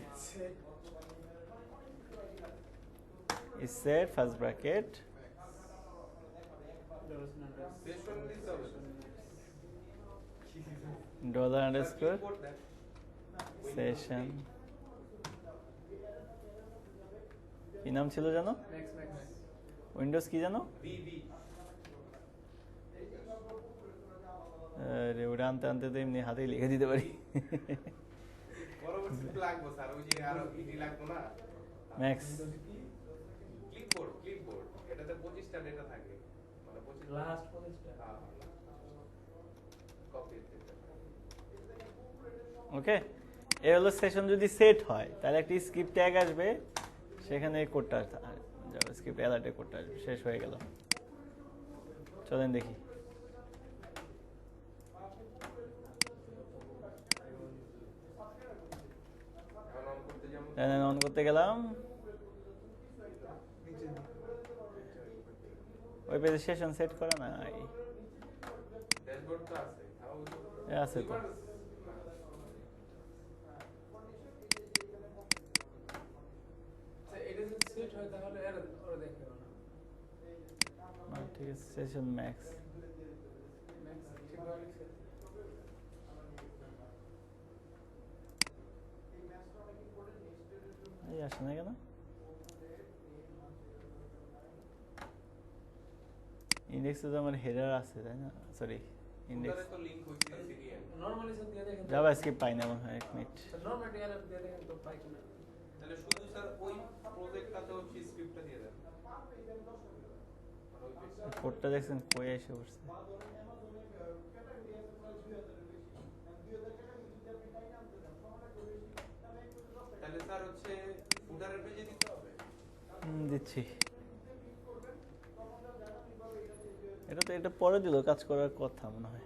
is set first bracket session দিতে হবে। dollar underscore কোড দেন। session, কি নাম ছিল জানো, ম্যাক্স ম্যাক্স ম্যাক্স উইন্ডোজ কি জানো, ভিভি আরে ওটা আনতে আনতে তো এমনি হাতেই লিখে দিতে পারি। পরবর্তীতে লাগবো স্যার, ওই যে আরো ইডি লাগবো না। ম্যাক্স, ক্লিপবোর্ড এটাতে 25টা ডেটা থাকে, মানে 25 লাস্ট 25টা। কপি ওকে। এই হলো সেশন যদি সেট হয় তাহলে একটা স্ক্রিপ্ট ট্যাগ আসবে, সেখানে এই কোডটা জাভাস্ক্রিপ্ট অ্যালার্টের কোডটা আসবে। শেষ হয়ে গেল, চলেন দেখি। অন করতে গেলাম, ওই পেজে সেশন সেট করা নাই, ড্যাশবোর্ড তো আছে। আছে তো। এটা যদি সেট হয় তাহলে এর ওরা দেখবে না। ঠিক আছে, সেশন ম্যাক্স। ম্যাক্স ঠিকভাবে লিখছে। এই আসে না কেন, ইন্ডেক্সে তো আমার হেডার আছে তাই না, সরি ইন্ডেক্স তো লিংক হইছে সিরিয়াল। নরমালি সব দিয়ে দেখেন। জাভাস্ক্রিপ্ট পাই না মনে হয়, 1 মিনিট। নরমালি এর দিয়ে দেখেন তো পাই কিনা। তাহলে শুধু স্যার ওই প্রজেক্টটাতে হচ্ছে স্ক্রিপ্টটা দিয়ে দেন। কোডটা দেখছেন কই এসে বসছে, তাহলে স্যার হচ্ছে ফুটারের পেজে দিতে হবে। দিচ্ছি। এটা তো এটা পরে দিল, কাজ করার কথা মনে হয়।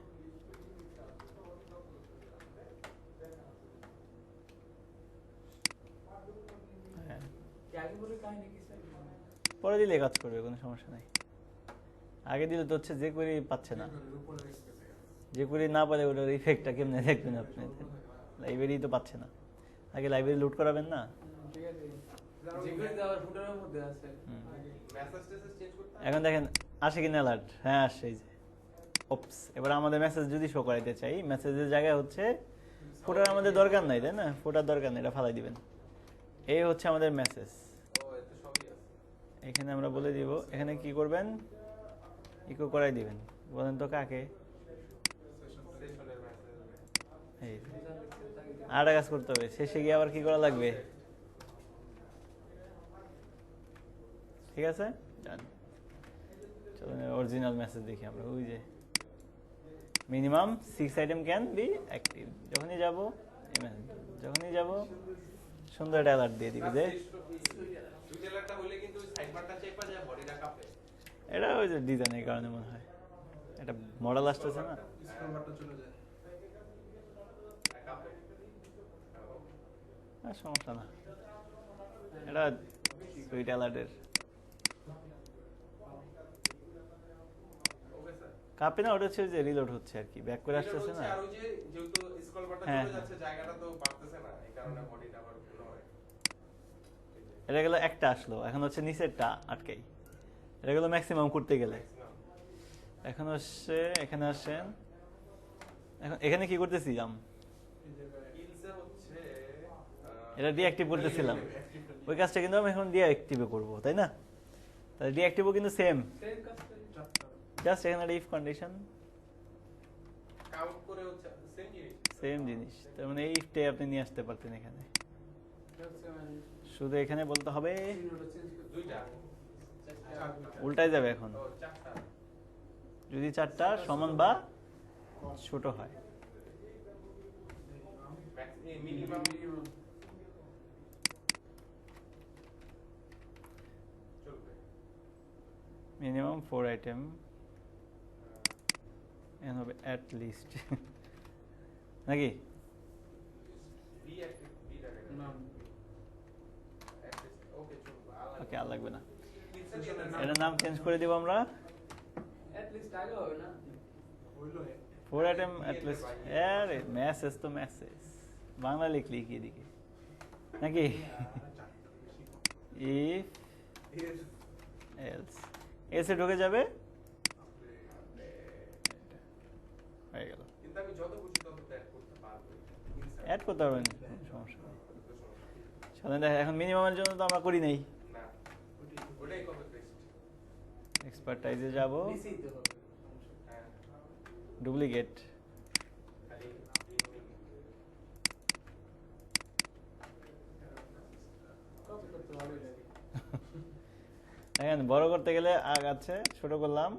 হ্যাঁ, কি আগে বলে কাহিনী কি স্যার? পরে দিলে কাজ করবে, কোনো সমস্যা নাই। আগে দিলে তো হচ্ছে যে কোয়েরি পাচ্ছে না, যে কোয়েরি না পারে ওটার ইফেক্টটা কেমনে দেখবেন আপনি, লাইব্রেরি তো পাচ্ছে না। আগে লাইব্রেরি লোড করাবেন না, ঠিক আছে। সিকিউরিটি আবার ফুটারের মধ্যে আছে। মেসেজ টেসেজ চেঞ্জ করতে হয়? এখন দেখেন আসে কিনা অ্যালার্ট, হ্যাঁ আসছে এই যে ওপস। এবার আমাদের মেসেজ যদি শো করাইতে চাই, মেসেজের জায়গায় হচ্ছে ফুটার আমাদের দরকার নাই, তাই না? ফুটার দরকার নেই, এটা ফালাই দিবেন। এই হচ্ছে আমাদের মেসেজ। ও এতে সবই আছে। এখানে আমরা বলে দিব, এখানে কি করবেন, ইকো করাই দিবেন। বলেন তো কাকে? সেশনের মেসেজ এই আরেকটা কাজ করতে হবে, শেষে গিয়ে আবার কি করা লাগবে? ঠিক আছে, ডান। চলুন অরিজিনাল মেসেজ দেখি আমরা। ওই যে minimum 6 item can be active. যখনই যাব যখনই যাব সুন্দর একটা অ্যালার্ট দিয়ে দিবে যে টুইটারটা হলে কিন্তু সাইড বারটা চেপা যায়, বডিটা কাঁপে। এটা ওই যে ডিজাইনের কারণে মনে হয়, এটা মডেল আসতেছে না, স্ক্রল বারটা চলে যায়, কাঁপে। আর সমস্যা না, এটা সুইট অ্যালার্টের ওকে স্যার। কাপে না, ওটা হচ্ছে যে রিলোড হচ্ছে আর কি, ব্যাক করে আসতেছে না। আর ওই যে যেহেতু স্ক্রল বারটা হ্যাঁ, চলে যাচ্ছে, জায়গাটা তো বাড়তেছে না, এই কারণে বডিটা আবার পুরো হয়। এটা গেল একটা আসলো, এখন হচ্ছে নিচেরটা আটকাই। এটা গেল ম্যাক্সিমাম করতে গেলে। এখন হচ্ছে এখানে আসেন, এখন এখানে কি করতেছিলাম, কিলসে হচ্ছে এটা ডিঅ্যাক্টিভ করতেছিলাম। ওই কাজটা কিন্তু আমি এখন ডিঅ্যাক্টিভে করব, তাই না? তাহলে ডিঅ্যাক্টিভও কিন্তু সেম, সেম কাজটা জাস্ট এখানে একটা ইফ কন্ডিশন, কাউন্ট করে হচ্ছে সেম জিনিস। সেম জিনিস। তার মানে এই ইফটাই আপনি নিয়ে আসতে পারতেন এখানে, শুধু এখানে বলতে হবে দুইটা উল্টাই যাবে এখন, ও চারটা। যদি 4টা সমান বা ছোট হয়। মিনিমাম চলবে। মিনিমাম 4 আইটেম এন হবে অ্যাট লিস্ট নাকি? বি অ্যাক্টিভ বি লাগে না ওকে চলবে। ওকে, আর লাগবে না, কিলসে এটার নাম চেঞ্জ করে দিব আমরা। এট লিস্ট আগে হবে না হইলো 4 আইটেম অ্যাট লিস্ট। আরে মেসেজ তো মেসেজ, বাংলা লিখলি কি এদিকে নাকি? ইফ এলস, এসে ঢুকে যাবে, হয়ে গেল। কিন্তু আমি যত খুশি তত অ্যাড করতে পারবো। অ্যাড করতে পারবেন, সমস্যা নেই। চলেন দেখ, এখন মিনিমামের জন্য তো আমরা করি নাই, না ওটাই কপি পেস্ট। এক্সপার্টাইজে যাব, নিচেই তো হবে হ্যাঁ ডুপ্লিকেট, খালি কপি করতে ভালোই লাগে দেখেন বড় করতে গেলে আগাচ্ছে, ছোট করলাম,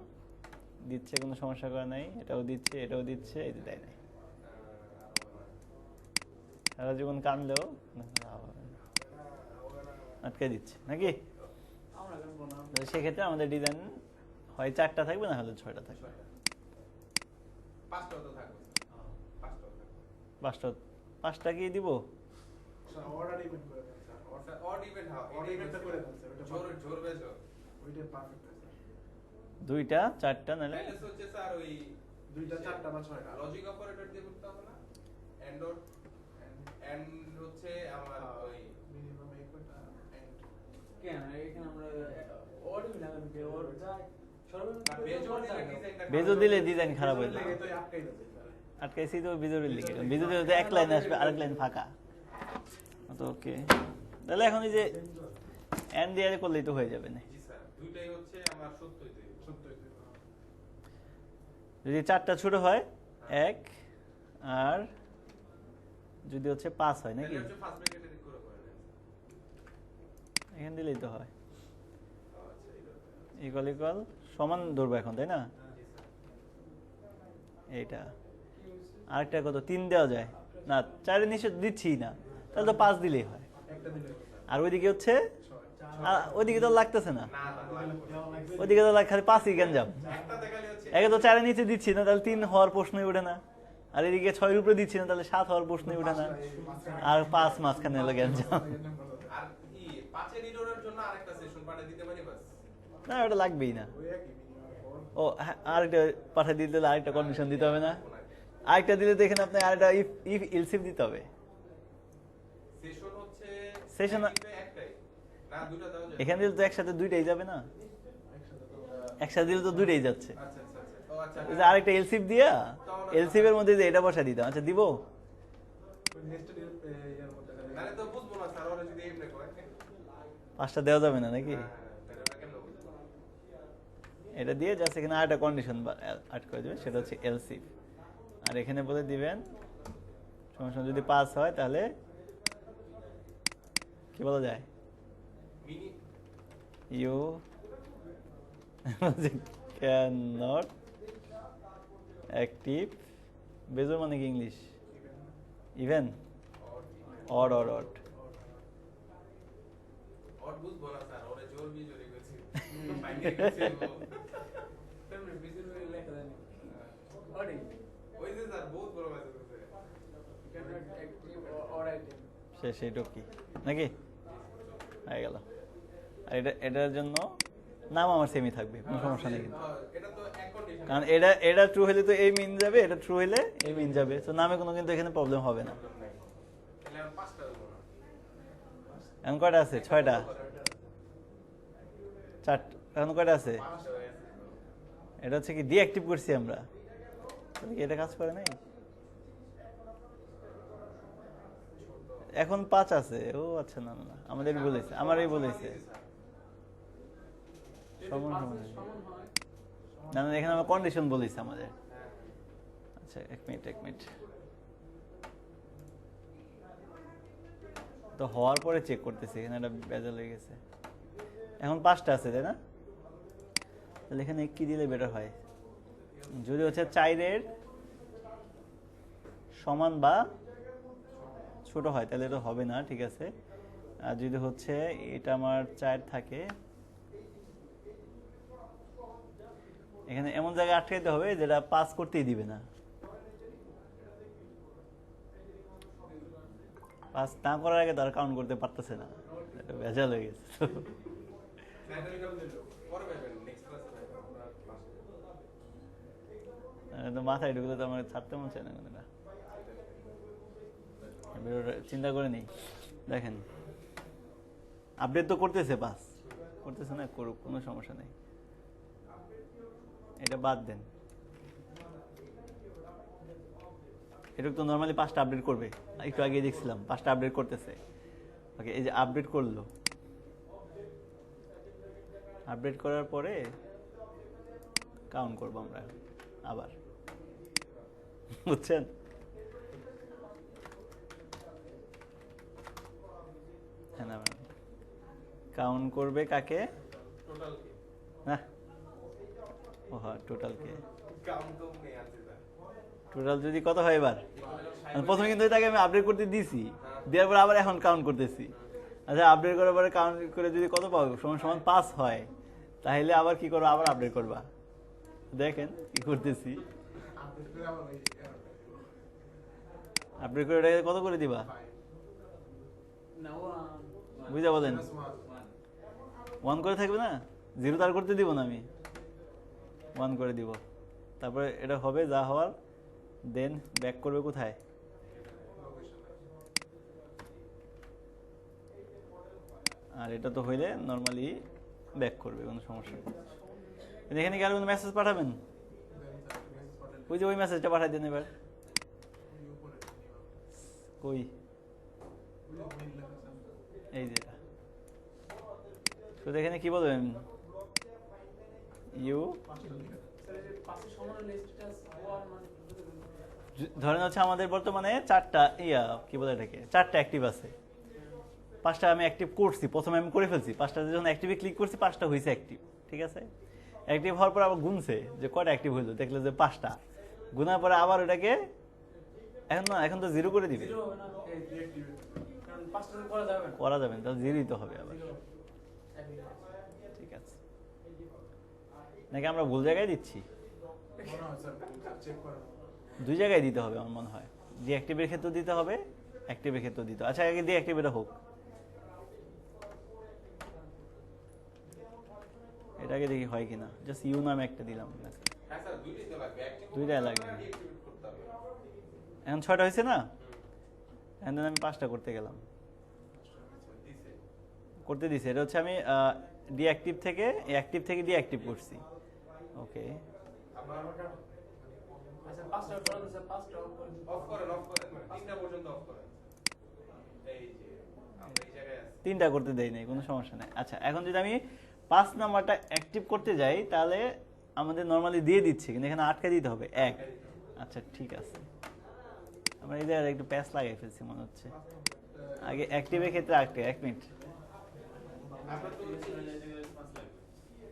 দিচ্ছে, কোনো সমস্যা করে নাই। এটাও দিচ্ছে, এটাও দিচ্ছে, এই যে দেয় নাই। সারা জীবন কানলেও আটকে দিচ্ছে নাকি? আমরা করবো না তাহলে সেক্ষেত্রে আমাদের ডিজাইন হয় 4টা থাকবে, না হলে 6টা থাকবে। পাঁচটা তো থাকবে পাঁচটা থাকবে। 5টা কি দিব? স্যার অর্ডার ইভেন্ট করে দেন স্যার অড ইভেন্ট হ্যাঁ অড ইভেন্টটা করে দেন স্যার ওটা জোর জোর বেজো। ওইটা পারফেক্ট আছে স্যার 2টা 4টা নাহলে তাহলে হচ্ছে স্যার ওই দুইটা চারটা বা ছয়টা লজিক অপারেটর দিয়ে করতে হবে না? এন্ড অর এন্ড হচ্ছে আমার ওই মিনিমাম এই কয়টা এন্ড কেন এখানে আমরা অর্ডার লাগানো কে ওর যায় না বেজো দিলে ডিজাইনটা বেজো দিলে ডিজাইন খারাপ হয়ে লেগে যাবে। তো আটকাই যাচ্ছে স্যার আটকাইছি তো বিজোরের লিখে, বিজোরে যদি এক লাইন আসবে, আরেক লাইন ফাঁকা, তো ওকে। তাহলে এখন এই যে এন্ড দিয়ে করলেই তো হয়ে যাবে না। জি স্যার দুইটাই হচ্ছে আমার সত্যই তো সত্যই তো যদি 4টা ছোট হয় 1, আর যদি হচ্ছে 5 হয় নাকি, তাহলে হচ্ছে ফার্স্ট ব্র্যাকেটে করে করে দেন এখান দিলেই তো হয়। আচ্ছা ইকুয়াল ইকুয়াল সমান ধরবো এখন, তাই না? জি স্যার এইটা আরেকটা কত 3 দেওয়া যায় না, 4 এর নিচে দিচ্ছি না, তাহলে তো 5 দিলেই হয়। একটা দিলে হবে স্যার আর ওইদিকে হচ্ছে, আর ওইদিকে তো লাগতেছে না, না তা লাগবে ওইদিকে তো খালি 5ই গেঞ্জাম। একটা দেখালে হচ্ছে একে তো 4 এর নিচে দিচ্ছি না, তাহলে 3 হওয়ার প্রশ্নই ওঠে না। আর এদিকে 6 এর উপরে দিচ্ছি না, তাহলে 7 হওয়ার প্রশ্নই ওঠে না। আর 5 মাঝখানে হলো গেঞ্জাম। আর কি পাঁচের ইডোরের জন্য আরেকটা সেশন পাঠিয়ে দিতে পারি বাস। না, ওটা লাগবেই না। ওই একই মিনিমাম ও হ্যাঁ, আরেকটা পাঠিয়ে দিতে হলে আরেকটা কন্ডিশন দিতে হবে না? আরেকটা দিলে তো এখানে আপনার আরেকটা ইফ ইলসিফ দিতে হবে। সেশন হচ্ছে Session- একটাই না দুটো দাও যায়। এখানে দিলে তো একসাথে দুইটাই যাবে না, একসাথে তো একসাথে দিলে তো দুইটাই যাচ্ছে। আচ্ছা আচ্ছা আচ্ছা ও আচ্ছা এই যে আরেকটা এলসিপ দিয়া এলসিপের মধ্যে যে এটা বসা দিতাম। আচ্ছা দিব, নেক্সট ইয়ার মধ্যে খালি তাহলে তো বুঝবো না স্যার ওরা যদি এমনি কয়। 5টা দেওয়া যাবে না নাকি? হ্যাঁ, তাহলে আমরা কেন বুঝবো? এটা দিয়ে জাস্ট এখানে আরেকটা কন্ডিশন অ্যাড করে দেবেন, সেটা হচ্ছে এলসিপ। আর এখানে বলে দিবেন সমস্যা যদি পাস হয় তাহলে কি বলা যায়, mini you can not active বেজোর মানে কি English, even odd odd odd or বুঝবো না স্যার ওরে জোর বিজোরি গেছি বাইরে গেছি তেমনি বিজির হয়ে লেখা জানি অডি ওই যে স্যার বহুত বড় মেসেজ আছে ক্যানট অ্যাক্টিভ অর আইটেম সেইটাও কি নাকি হয়ে গেল। আর এটার জন্য নাম আমার সেমই থাকবে, কোনো সমস্যা নেই কিন্তু। এটা তো এক কন্ডিশন কারণ এটা ট্রু হলে তো এই মিন যাবে, এটা ট্রু হলে এই মিন যাবে, তো নামে কোনো কিন্তু এখানে প্রবলেম হবে না। তাহলে আমি 5টা দেবো না এখন কয়টা আছে? 6টা, 4, এখন কয়টা আছে? 5টা হয়ে আছে এটা হচ্ছে কি ডিঅ্যাক্টিভ করছি আমরা, তাহলে কি এটা কাজ করে নাই? এখন 5 আছে। ও আচ্ছা, না না না, আমাদের বলেছে, আমারই বলেছে সমান সমান। সমান হয় না না, এখানে আমার কন্ডিশন বলেছে আমাদের। আচ্ছা এক মিনিট, তো হওয়ার পরে চেক করতেছি, এখানে একটা বেজাল হয়ে গেছে। এখন 5টা আছে তাই না? তাহলে এখানে কি দিলে বেটার হয়? যদি হচ্ছে 4-এর সমান বা ছোট হয় তাহলে এটা হবে না, ঠিক আছে। আর যদি হচ্ছে এটা আমার 4 থাকে, এখানে এমন জায়গায় আটকাইতে হবে যেটা পাস করতেই দিবে না। পাস না করার আগে তারা কাউন্ট করতে পারতেছে না, এটা ভেজাল হয়ে গেছে। পরে পাবেন নেক্সট ক্লাসে পাবেন তো মাথায় ঢুকলে তো আমার ছাড়তে মন চায় না কোনটা। চিন্তা করে নেই, দেখেন আপডেট তো করতেছে, পাস করতেছে না, করুক, কোনো সমস্যা নেই। এটা বাদ দেন, এটুকু তো নর্মালি 5টা আপডেট করবে, একটু আগে দেখছিলাম 5টা আপডেট করতেছে। ওকে, এই যে আপডেট করলো, আপডেট করার পরে কাউন্ট করবো আমরা আবার, বুঝছেন? হ্যাঁ না, কাউন্ট করবে কাকে? টোটাল কি না, ও হ্যাঁ টোটালকে। কাউন্ট তো নেই আছে স্যার টোটাল যদি কত হয় এবার? প্রথমে কিন্তু এটাকে আমি আপডেট করতে দিছি, দেওয়ার পর আবার এখন কাউন্ট করতেছি। আচ্ছা, আপডেট করার পরে কাউন্ট করে যদি কত পাবো, সমান সমান 5 হয়, তাহলে আবার কি করবো? আবার আপডেট করবা। দেখেন কি করতেছি, আপডেট করে আবার ওই আপডেট করে এটাকে কত করে দিবা? না বুঝা বলেন, 1 করে থাকবে না, 0 তার করতে দিব না, আমি 1 করে দিব। তারপরে এটা হবে যা হওয়ার, দেন ব্যাক করবে কোথায়? আর এটা তো হইলে নর্মালি ব্যাক করবে, কোনো সমস্যা নেই। কিন্তু এখানে কি আর কোনো মেসেজ পাঠাবেন? ওই যে ওই মেসেজটা পাঠাই দেন এবার। কই? এই যে এটা। তো এখানে কি বলবেন? ইউ পাশে সমান লিস্টটা হওয়ার মানে ধরেন হচ্ছে আমাদের বর্তমানে 4টা কি বলে এটাকে, 4টা অ্যাক্টিভ আছে। 5টা আমি অ্যাক্টিভ করছি, প্রথমে আমি করে ফেলছি, 5টাতে যখন অ্যাক্টিভে ক্লিক করছি 5টা হয়েছে অ্যাক্টিভ, ঠিক আছে। অ্যাক্টিভ হওয়ার পর আবার গুনছে যে কয়টা অ্যাক্টিভ হইলো, দেখলে যে 5টা। গুনার পরে আবার ওটাকে এখন তো 0 করে দিবে, জিরো হবে না, এই ডিএক্টিভেট কারণ 5টা করা যাবে না, করা যাবে না, তাহলে 0ই তো হবে আবার, জিরো ঠিক আছে। নাকি আমরা ভুল জায়গায় দিচ্ছি? মনে হয় স্যার চেক করেন। 2 জায়গায় দিতে হবে আমার মনে হয়, ডিঅ্যাক্টিভের ক্ষেত্রে দিতে হবে, অ্যাক্টিভের ক্ষেত্রে দিতে হবে। আচ্ছা, আগে ডিঅ্যাক্টিভ এটা হোক, এটাকে দেখি হয় কিনা। জাস্ট ইউ নামে একটা দিলাম, হ্যাঁ স্যার দুইটাই তো লাগবে অ্যাক্টিভ দুইটাই লাগবে। ডিঅ্যাক্টিভেট করতে হবে এখন 6টা হয়েছে না, এখন আমি 5টা করতে গেলাম, দিছে করতে দিছে, এটা হচ্ছে আমি ডিঅ্যাক্টিভ থেকে অ্যাক্টিভ থেকে ডিঅ্যাক্টিভ করছি। ওকে, আপনার আচ্ছা 5টা করেন স্যার, 5টা অফ করেন মানে 3টা পর্যন্ত অফ করেন। এই যে আমরা এই জায়গায় আছি। 3টা করতে দেই নাই, কোনো সমস্যা নাই। আচ্ছা, এখন যদি আমি 5 নাম্বারটা অ্যাক্টিভ করতে যাই তাহলে আমাদের নরমালি দিয়ে দিচ্ছে, কিন্তু এখানে আটকে দিতে হবে 1। আচ্ছা ঠিক আছে, আমরা এই জায়গায় একটু প্যাচ লাগাই ফেলছি মনে হচ্ছে। আগে অ্যাক্টিভের ক্ষেত্রে আটকে 1 মিনিট। আপনার তো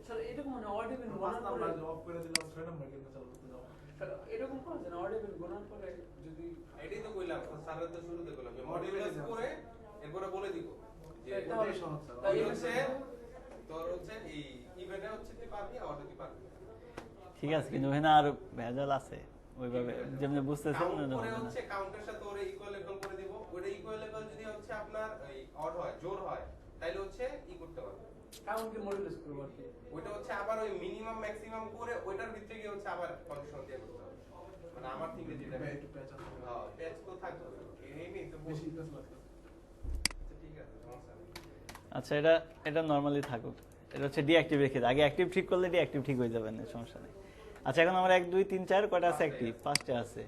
স্যার এরকম মানে অডিবল পাঁচ গোনার নাম্বার পরে অফ করে দিলাম 6 নাম্বার কিন্তু চালু করতে যাও। স্যার এরকম করা যায় না, অডিবল গোনার পরে যদি এটাই তো কইলাম, স্যারের তো শুরুতে কইলাম যে মডিউলাস করে এরপরে বলে দিব যে তাহলে সহজ স্যার। তাই হচ্ছে তোর হচ্ছে এই ইভেন্টে হচ্ছে তুই পারবি অটো তুই পারবি না। ঠিক আছে, কিন্তু ওখানে আর ভেজাল আছে ওইভাবে যেমনি বুঝতেছেন না কাউন্ট করে হবে না। হচ্ছে কাউন্টের সাথে ওরে ইকুয়াল লেভেল করে দিব। ওটা ইকুয়াল লেভেল যদি হচ্ছে আপনার এই অড হয়, জোর হয়, তাইলে হচ্ছে ই করতে পারবে। কাউন্টকে মডিউলাস করব আর কি। ওইটা হচ্ছে আবার ওই মিনিমাম ম্যাক্সিমাম করে ওইটার ভিতরে গিয়ে হচ্ছে আবার কন্ডিশন দিয়ে করতে হবে। মানে আমার থেকে যেটা একটু প্যাচ আছে। হ্যাঁ প্যাচ তো থাকবে। এই নেই তো বেশি বেশি। প্যাচ লাগছে। ঠিক আছে, সমস্যা নেই। আচ্ছা, এটা নরমালি থাকুক। এটা হচ্ছে ডিঅ্যাক্টিভের ক্ষেত্রে আগে অ্যাক্টিভ ঠিক করলে ডিঅ্যাক্টিভ ঠিক হয়ে যাবে না, সমস্যা নেই। আচ্ছা, এখন আমার 1 2 3 4 কয়টা আছে অ্যাক্টিভ? 5টা আছে।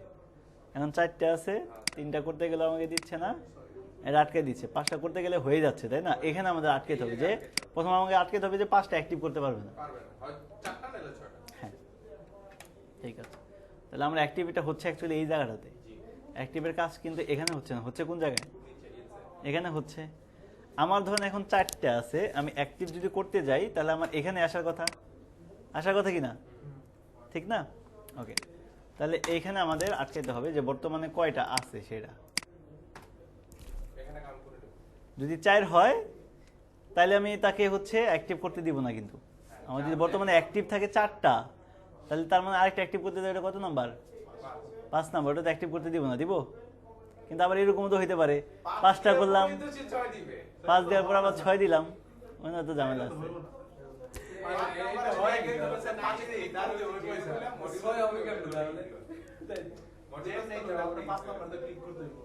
এখন 4টা আছে, 3টা করতে গেলে আমাকে দিচ্ছে না, এটা আটকে দিচ্ছে। 5টা করতে গেলে হয়ে যাচ্ছে, তাই না? এখানে আমাদের আটকেতে হবে যে প্রথমে আমাকে আটকেতে হবে যে 5টা অ্যাক্টিভ করতে পারবে না। পারবে না, হয় 4টা নাহলে 6টা। হ্যাঁ ঠিক আছে, তাহলে আমরা অ্যাক্টিভিটা হচ্ছে অ্যাকচুয়ালি এই জায়গাটাতে। অ্যাক্টিভের কাজ কিন্তু এখানে হচ্ছে না, হচ্ছে কোন জায়গায়? নিচে গেছে। এখানে হচ্ছে। আমার ধরুন এখন 4টা আছে, আমি অ্যাক্টিভ যদি করতে যাই তাহলে আমার এখানে আসার কথা কি না? ঠিক না? ওকে, তাহলে এইখানে আমাদের আটকাতে হবে যে বর্তমানে কয়টা আছে সেটা। এখানে কাউন্ট করে দেব। যদি 4 হয় তাহলে আমি তাকে হচ্ছে অ্যাক্টিভ করতে দিব না, কিন্তু আমার যদি বর্তমানে অ্যাক্টিভ থাকে 4টা তাহলে তার মানে আরেকটা অ্যাক্টিভ করতে দেবে, এটা কত নাম্বার? 5 নাম্বার। ওটা তো অ্যাক্টিভ করতে দিব না, দিব? কিন্তু আবার এরকমও তো হইতে পারে 5টা করলাম, 6 দিবে। 5 দেওয়ার পর আবার 6 দিলাম, ওই না তো ঝামেলা আছে। হইব না। এটা হয় কিন্তু হচ্ছে না দিই তাহলে ওই পয়সা ছয় হবে কেন তাহলে? মডিউলাস নেই তো আপনি 5 নাম্বারটা ক্লিক করতে হইব।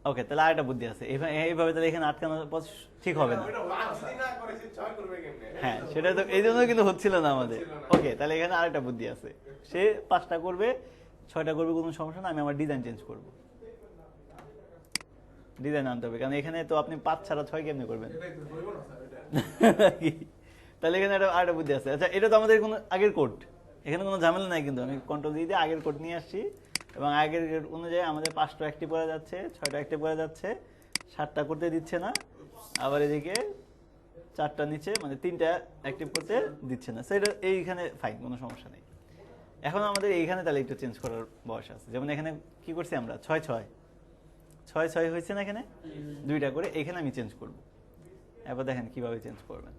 ওকে, তাহলে আরেকটা বুদ্ধি আছে, এইভাবে তাহলে এখানে আটকানোর পর ঠিক হবে না। ওইটা 5 যদি না করে সে 6 করবে কেমনে? হ্যাঁ, সেটা তো এই জন্য কিন্তু হচ্ছিল না আমাদের। ওকে, তাহলে এখানে আরেকটা বুদ্ধি আছে, সে 5টা করবে 6টা করবে, কোনো সমস্যা না, আমি আমার ডিজাইন চেঞ্জ করব। ডিজাইন আনতে হবে, কারণ এখানে তো আপনি 5 ছাড়া 6 কেমনে করবেন? এটাই তো হইব না স্যার এটা। কি? তাহলে এখানে আরেকটা বুদ্ধি আছে। আচ্ছা, এটা তো আমাদের কোনো আগের কোড, এখানে কোনো ঝামেলা নাই, কিন্তু আমি কন্ট্রোল দিয়ে আগের কোড নিয়ে আসছি এবং আগের কোড অনুযায়ী আমাদের 5টা অ্যাক্টিভ করা যাচ্ছে, 6টা অ্যাক্টিভ করা যাচ্ছে, 7টা করতে দিচ্ছে না, আবার এদিকে 4টা নিচে মানে 3টা অ্যাক্টিভ করতে দিচ্ছে না। সেটা এইখানে ফাইন, কোনো সমস্যা নেই। এখন আমাদের এইখানে তাহলে একটু চেঞ্জ করার বয়স আছে। যেমন এখানে কি করছি আমরা 6 6 6 6 হয়েছে না, এখানে 2টা করে এখানে আমি চেঞ্জ করব। এবার দেখেন কিভাবে চেঞ্জ করবেন।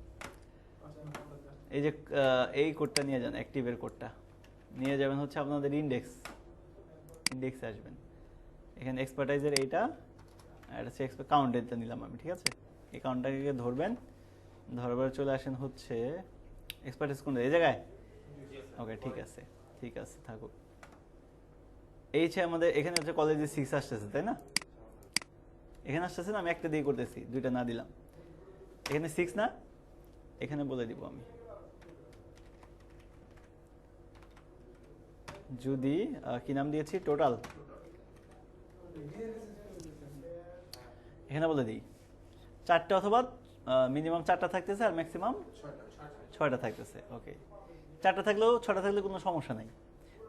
এই যে এই কোডটা নিয়ে যান, অ্যাক্টিভের কোডটা নিয়ে যাবেন হচ্ছে আপনাদের ইন্ডেক্সে আসবেন। এখানে এক্সপার্টাইজের এইটা আর হচ্ছে কাউন্টেরটা নিলাম আমি, ঠিক আছে? এই কাউন্টটাকে ধরবেন, ধরবার চলে আসেন হচ্ছে এক্সপার্টাইজ কোনটা, এই জায়গায়? ওকে, ঠিক আছে থাকুক। এই হচ্ছে আমাদের এখানে হচ্ছে কলেজে 6 আসতেছে, তাই না? এখানে আসতেছে না, আমি একটা দিয়ে করতেছি, 2টা না দিলাম। এখানে 6 না, এখানে বলে দিব আমি যদি কি নাম দিয়েছি, টোটাল, এখানে বলে দিই 4টা অথবা মিনিমাম 4টা থাকতেছে আর ম্যাক্সিমাম 6টা থাকতেছে। ওকে, 4টা থাকলেও 6টা থাকলে কোনো সমস্যা নাই।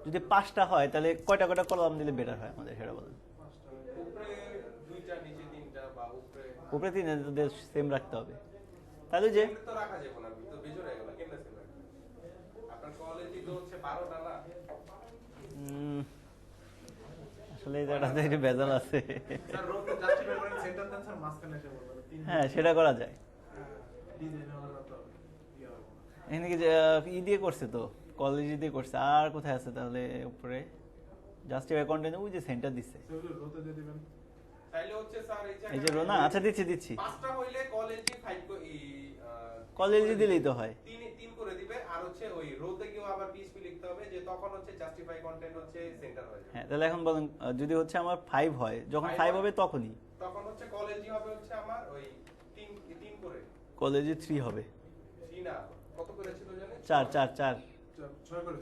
যদি 5টা হয় তাহলে কয়টা কলাম দিলে বেটার হয় আমাদের, সেটা বলেন। উপরে 2টা নিচে 3টা বা উপরে 3 সেম রাখতে হবে, তাহলে যে এমনি তো রাখা যাবে না, তো বেজোর হয়ে গেল কেমনে সেম রাখবেন? আপনার কলেজে তো হচ্ছে 12টা না। আসলে এই জায়গাটাতে একটু ভেজাল আছে। স্যার রোতে জাস্টিফাই করেন সেন্টার দেন স্যার মাঝখানে এসে বলবেন 3 হ্যাঁ, সেটা করা যায়। ডিজাইন হলো তো ইয়া হবে না। এখানে কি ই দিয়ে করছে তো, কলেজ দিয়ে করছে। আর কোথায় আছে তাহলে উপরে জাস্টিফাই কন্টেন্ট, ওই যে সেন্টার দিচ্ছে, সেগুলো রোতে দিয়ে দিবেন। তাইলে হচ্ছে স্যার এই যে রো না, আচ্ছা দিচ্ছি 5টা হইলে কলেজে 5 কলেজে দিলেই তো হয়। 3 করে দিবে। আর হচ্ছে ওই রোতে কেউ আবার পিএইচপি লিখতে হবে, যে তখন হচ্ছে জাস্টিফাই কন্টেন্ট হচ্ছে সেন্টার হয়ে যাবে। হ্যাঁ, তাহলে এখন বলেন যদি হচ্ছে আমার 5 হয়, যখন 5 হবে তখনই তখন হচ্ছে কলেজই হবে হচ্ছে আমার ওই 3 করে কলেজে 3 হবে। 3 না, কত করে ছিল জানেন? 4 4 4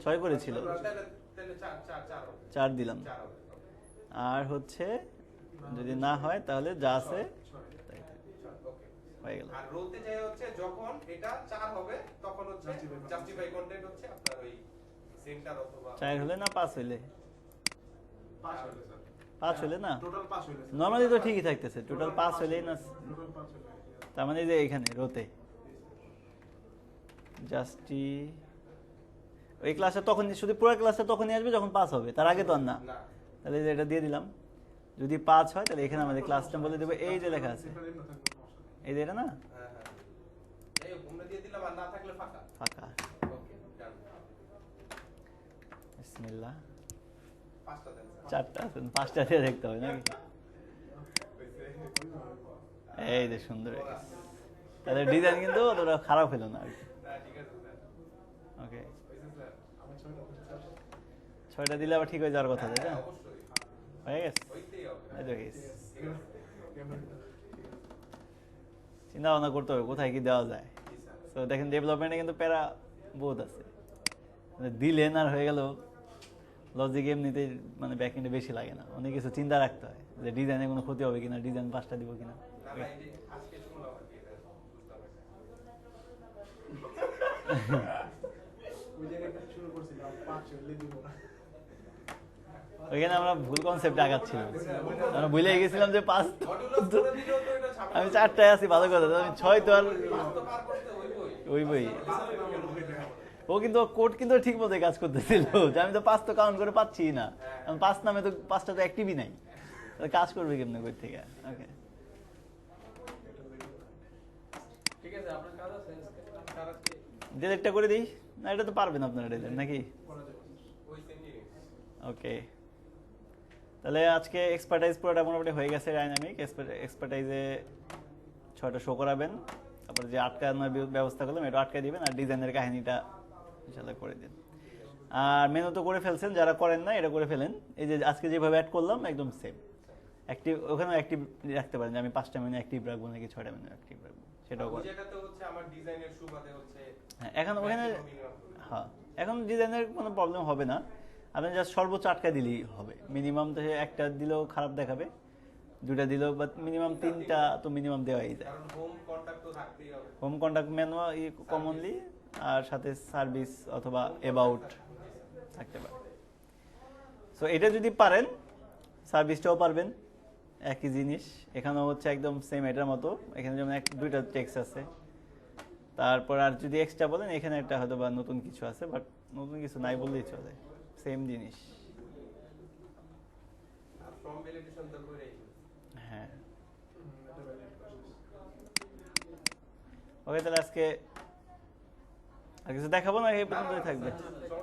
6 করেছিল, তাহলে 4 হবে। 4 দিলাম। 4 হবে। আর হচ্ছে যদি না হয় তাহলে যা আছে তাই ওকে। হয়ে গেল। আর রোতে যাই হচ্ছে যখন এটা 4 হবে তখন হচ্ছে জাস্টিফাই কন্টেন্ট হচ্ছে আপনার ওই সেন্টার অথবা 4 হলে না 5 হইলে? 5 হইলে স্যার। 5 হইলে না, টোটাল 5 হইলে স্যার। নরমালি তো ঠিকই থাকতেছে, টোটাল 5 হইলেই না। টোটাল 5 হইলে। তার মানে এই যে এখানে রোতে জাস্টি ওই ক্লাসে তখন শুধু পুরো ক্লাসে তখনই আসবে যখন 5 হবে, তার আগে তো আর না। না। তাহলে এই যে এটা দিয়ে দিলাম, যদি 5 হয় তাহলে এখানে আমাদের ক্লাসটা বলে দেবো এই যে লেখা আছে, সেটা দিন না থাকবে সমস্যা নেই। এই যে এটা না হ্যাঁ হ্যাঁ। এই ঘুমটা দিয়ে দিলাম আর না থাকলে ফাঁকা। ফাঁকা। ওকে, ডান। বিসমিল্লাহ। 5টা দেন স্যার। 4টা আছে, 5টা দিয়ে দেখতে হবে নাকি? এই যে সুন্দর হয়ে গেছে। তাহলে ডিজাইন কিন্তু অতটা খারাপ হলো না আর কি। না, ঠিক আছে স্যার। ওকে, হইছে স্যার? আমার 6টা দিন স্যার। 6টা দিলে আবার ঠিক হয়ে যাওয়ার কথা, তাই না? হ্যাঁ, অবশ্যই। হয়ে গেছে, হইতেই হবে। এই তো গেছে। ঠিক আছে। চিন্তা ভাবনা করতে হবে কোথায় কি দেওয়া যায়। জি স্যার। তো দেখেন ডেভেলপমেন্টে কিন্তু প্যারা বহুত আছে, মানে দিলেন আর হয়ে গেল। লজিক এমনিতে মানে ব্যাকএন্ডে বেশি লাগে না, অনেক কিছু চিন্তা রাখতে হয় যে ডিজাইনে কোনো ক্ষতি হবে কিনা, ডিজাইন 5টা দিব কিনা। না না, এই যে আজকে শুনলাম আর কি এটা বুঝতে হবে। ওই জায়গাটা শুরু করছিলাম 5 হইলে দিব না। ওইখানে আমরা ভুল কনসেপ্টে আগাচ্ছিলাম, আমরা ভুলে গেছিলাম যে 5, মডিউলাস করে দিলেও তো এটা ঝামেলা। আমি 4টায় আছি ভালো কথা, আমি 6 তো আর পাঁচ তো পার করতে হইবই। ওই বই। ও কিন্তু কোড কিন্তু ঠিক মতো কাজ করতেছিল, যে আমি তো 5 তো কাউন্ট করে পাচ্ছি না, আমি 5 নামে তো 5টা তো অ্যাক্টিভই নাই, তাহলে কাজ করবে কেমনে কই থেকে? ওকে, ঠিক আছে, আপনার কাজ আছে আজকে? কাজ আছে? ডিলেটটা করে দিই না? এটা তো পারবেন আপনারা ডিলেট নাকি? করা যাবে। ওই সেম জিনিস। ওকে, তাহলে আজকে এক্সপার্টাইজ পুরোটা মোটামুটি হয়ে গেছে। ডাইনামিক এক্সপার্টাইজে 6টা শো করাবেন, তারপরে যে আটকানোর ব্যবস্থা করলাম এটা আটকে দিবেন, আর ডিজাইনের কাহিনীটা ইনশাল্লাহ করে দিন। আর মেনু তো করে ফেলছেন, যারা করেন না এটা করে ফেলেন। এই যে আজকে যেভাবে অ্যাড করলাম একদম সেম অ্যাক্টিভ, ওখানেও অ্যাক্টিভ রাখতে পারেন যে আমি 5টা মেনু অ্যাক্টিভ রাখবো নাকি 6টা মেনু অ্যাক্টিভ রাখবো, সেটাও ওই করেন। জায়গাতে হচ্ছে আমার ডিজাইনের সুবাদে হচ্ছে হ্যাঁ, এখন ওখানে maximum minimum। হ্যাঁ এখন ডিজাইনের কোনো প্রবলেম হবে না, আপনি জাস্ট সর্বোচ্চ 8টা দিলেই হবে। মিনিমাম তো একটা দিলেও খারাপ দেখাবে, 2টা দিলেও, বাট মিনিমাম 3টা তো মিনিমাম দেওয়াই যায়। কারণ হোম কন্টাক্ট তো থাকতেই হবে। হোম কন্ট্যাক্ট ম্যানুয়াল কমনলি, আর সাথে সার্ভিস অথবা অ্যাবাউট থাকতে পারে। সো এটা যদি পারেন সার্ভিসটাও পারবেন, একই জিনিস। এখানেও হচ্ছে একদম সেম এটার মতো, এখানে যেমন 2টা টেক্সট আছে। তারপর আর যদি এক্সট্রা বলেন এখানে একটা হয়তো বা নতুন কিছু আছে, বাট নতুন কিছু নাই বললেই চলে, সেম জিনিস। আর ফর্ম ভ্যালিডেশন তো করেই। হ্যাঁ, এটা ভ্যালিড প্রসেস। ওকে, তাহলে আজকে আর কিছু দেখাবো না, এই পর্যন্তই থাকবে। সমস্যা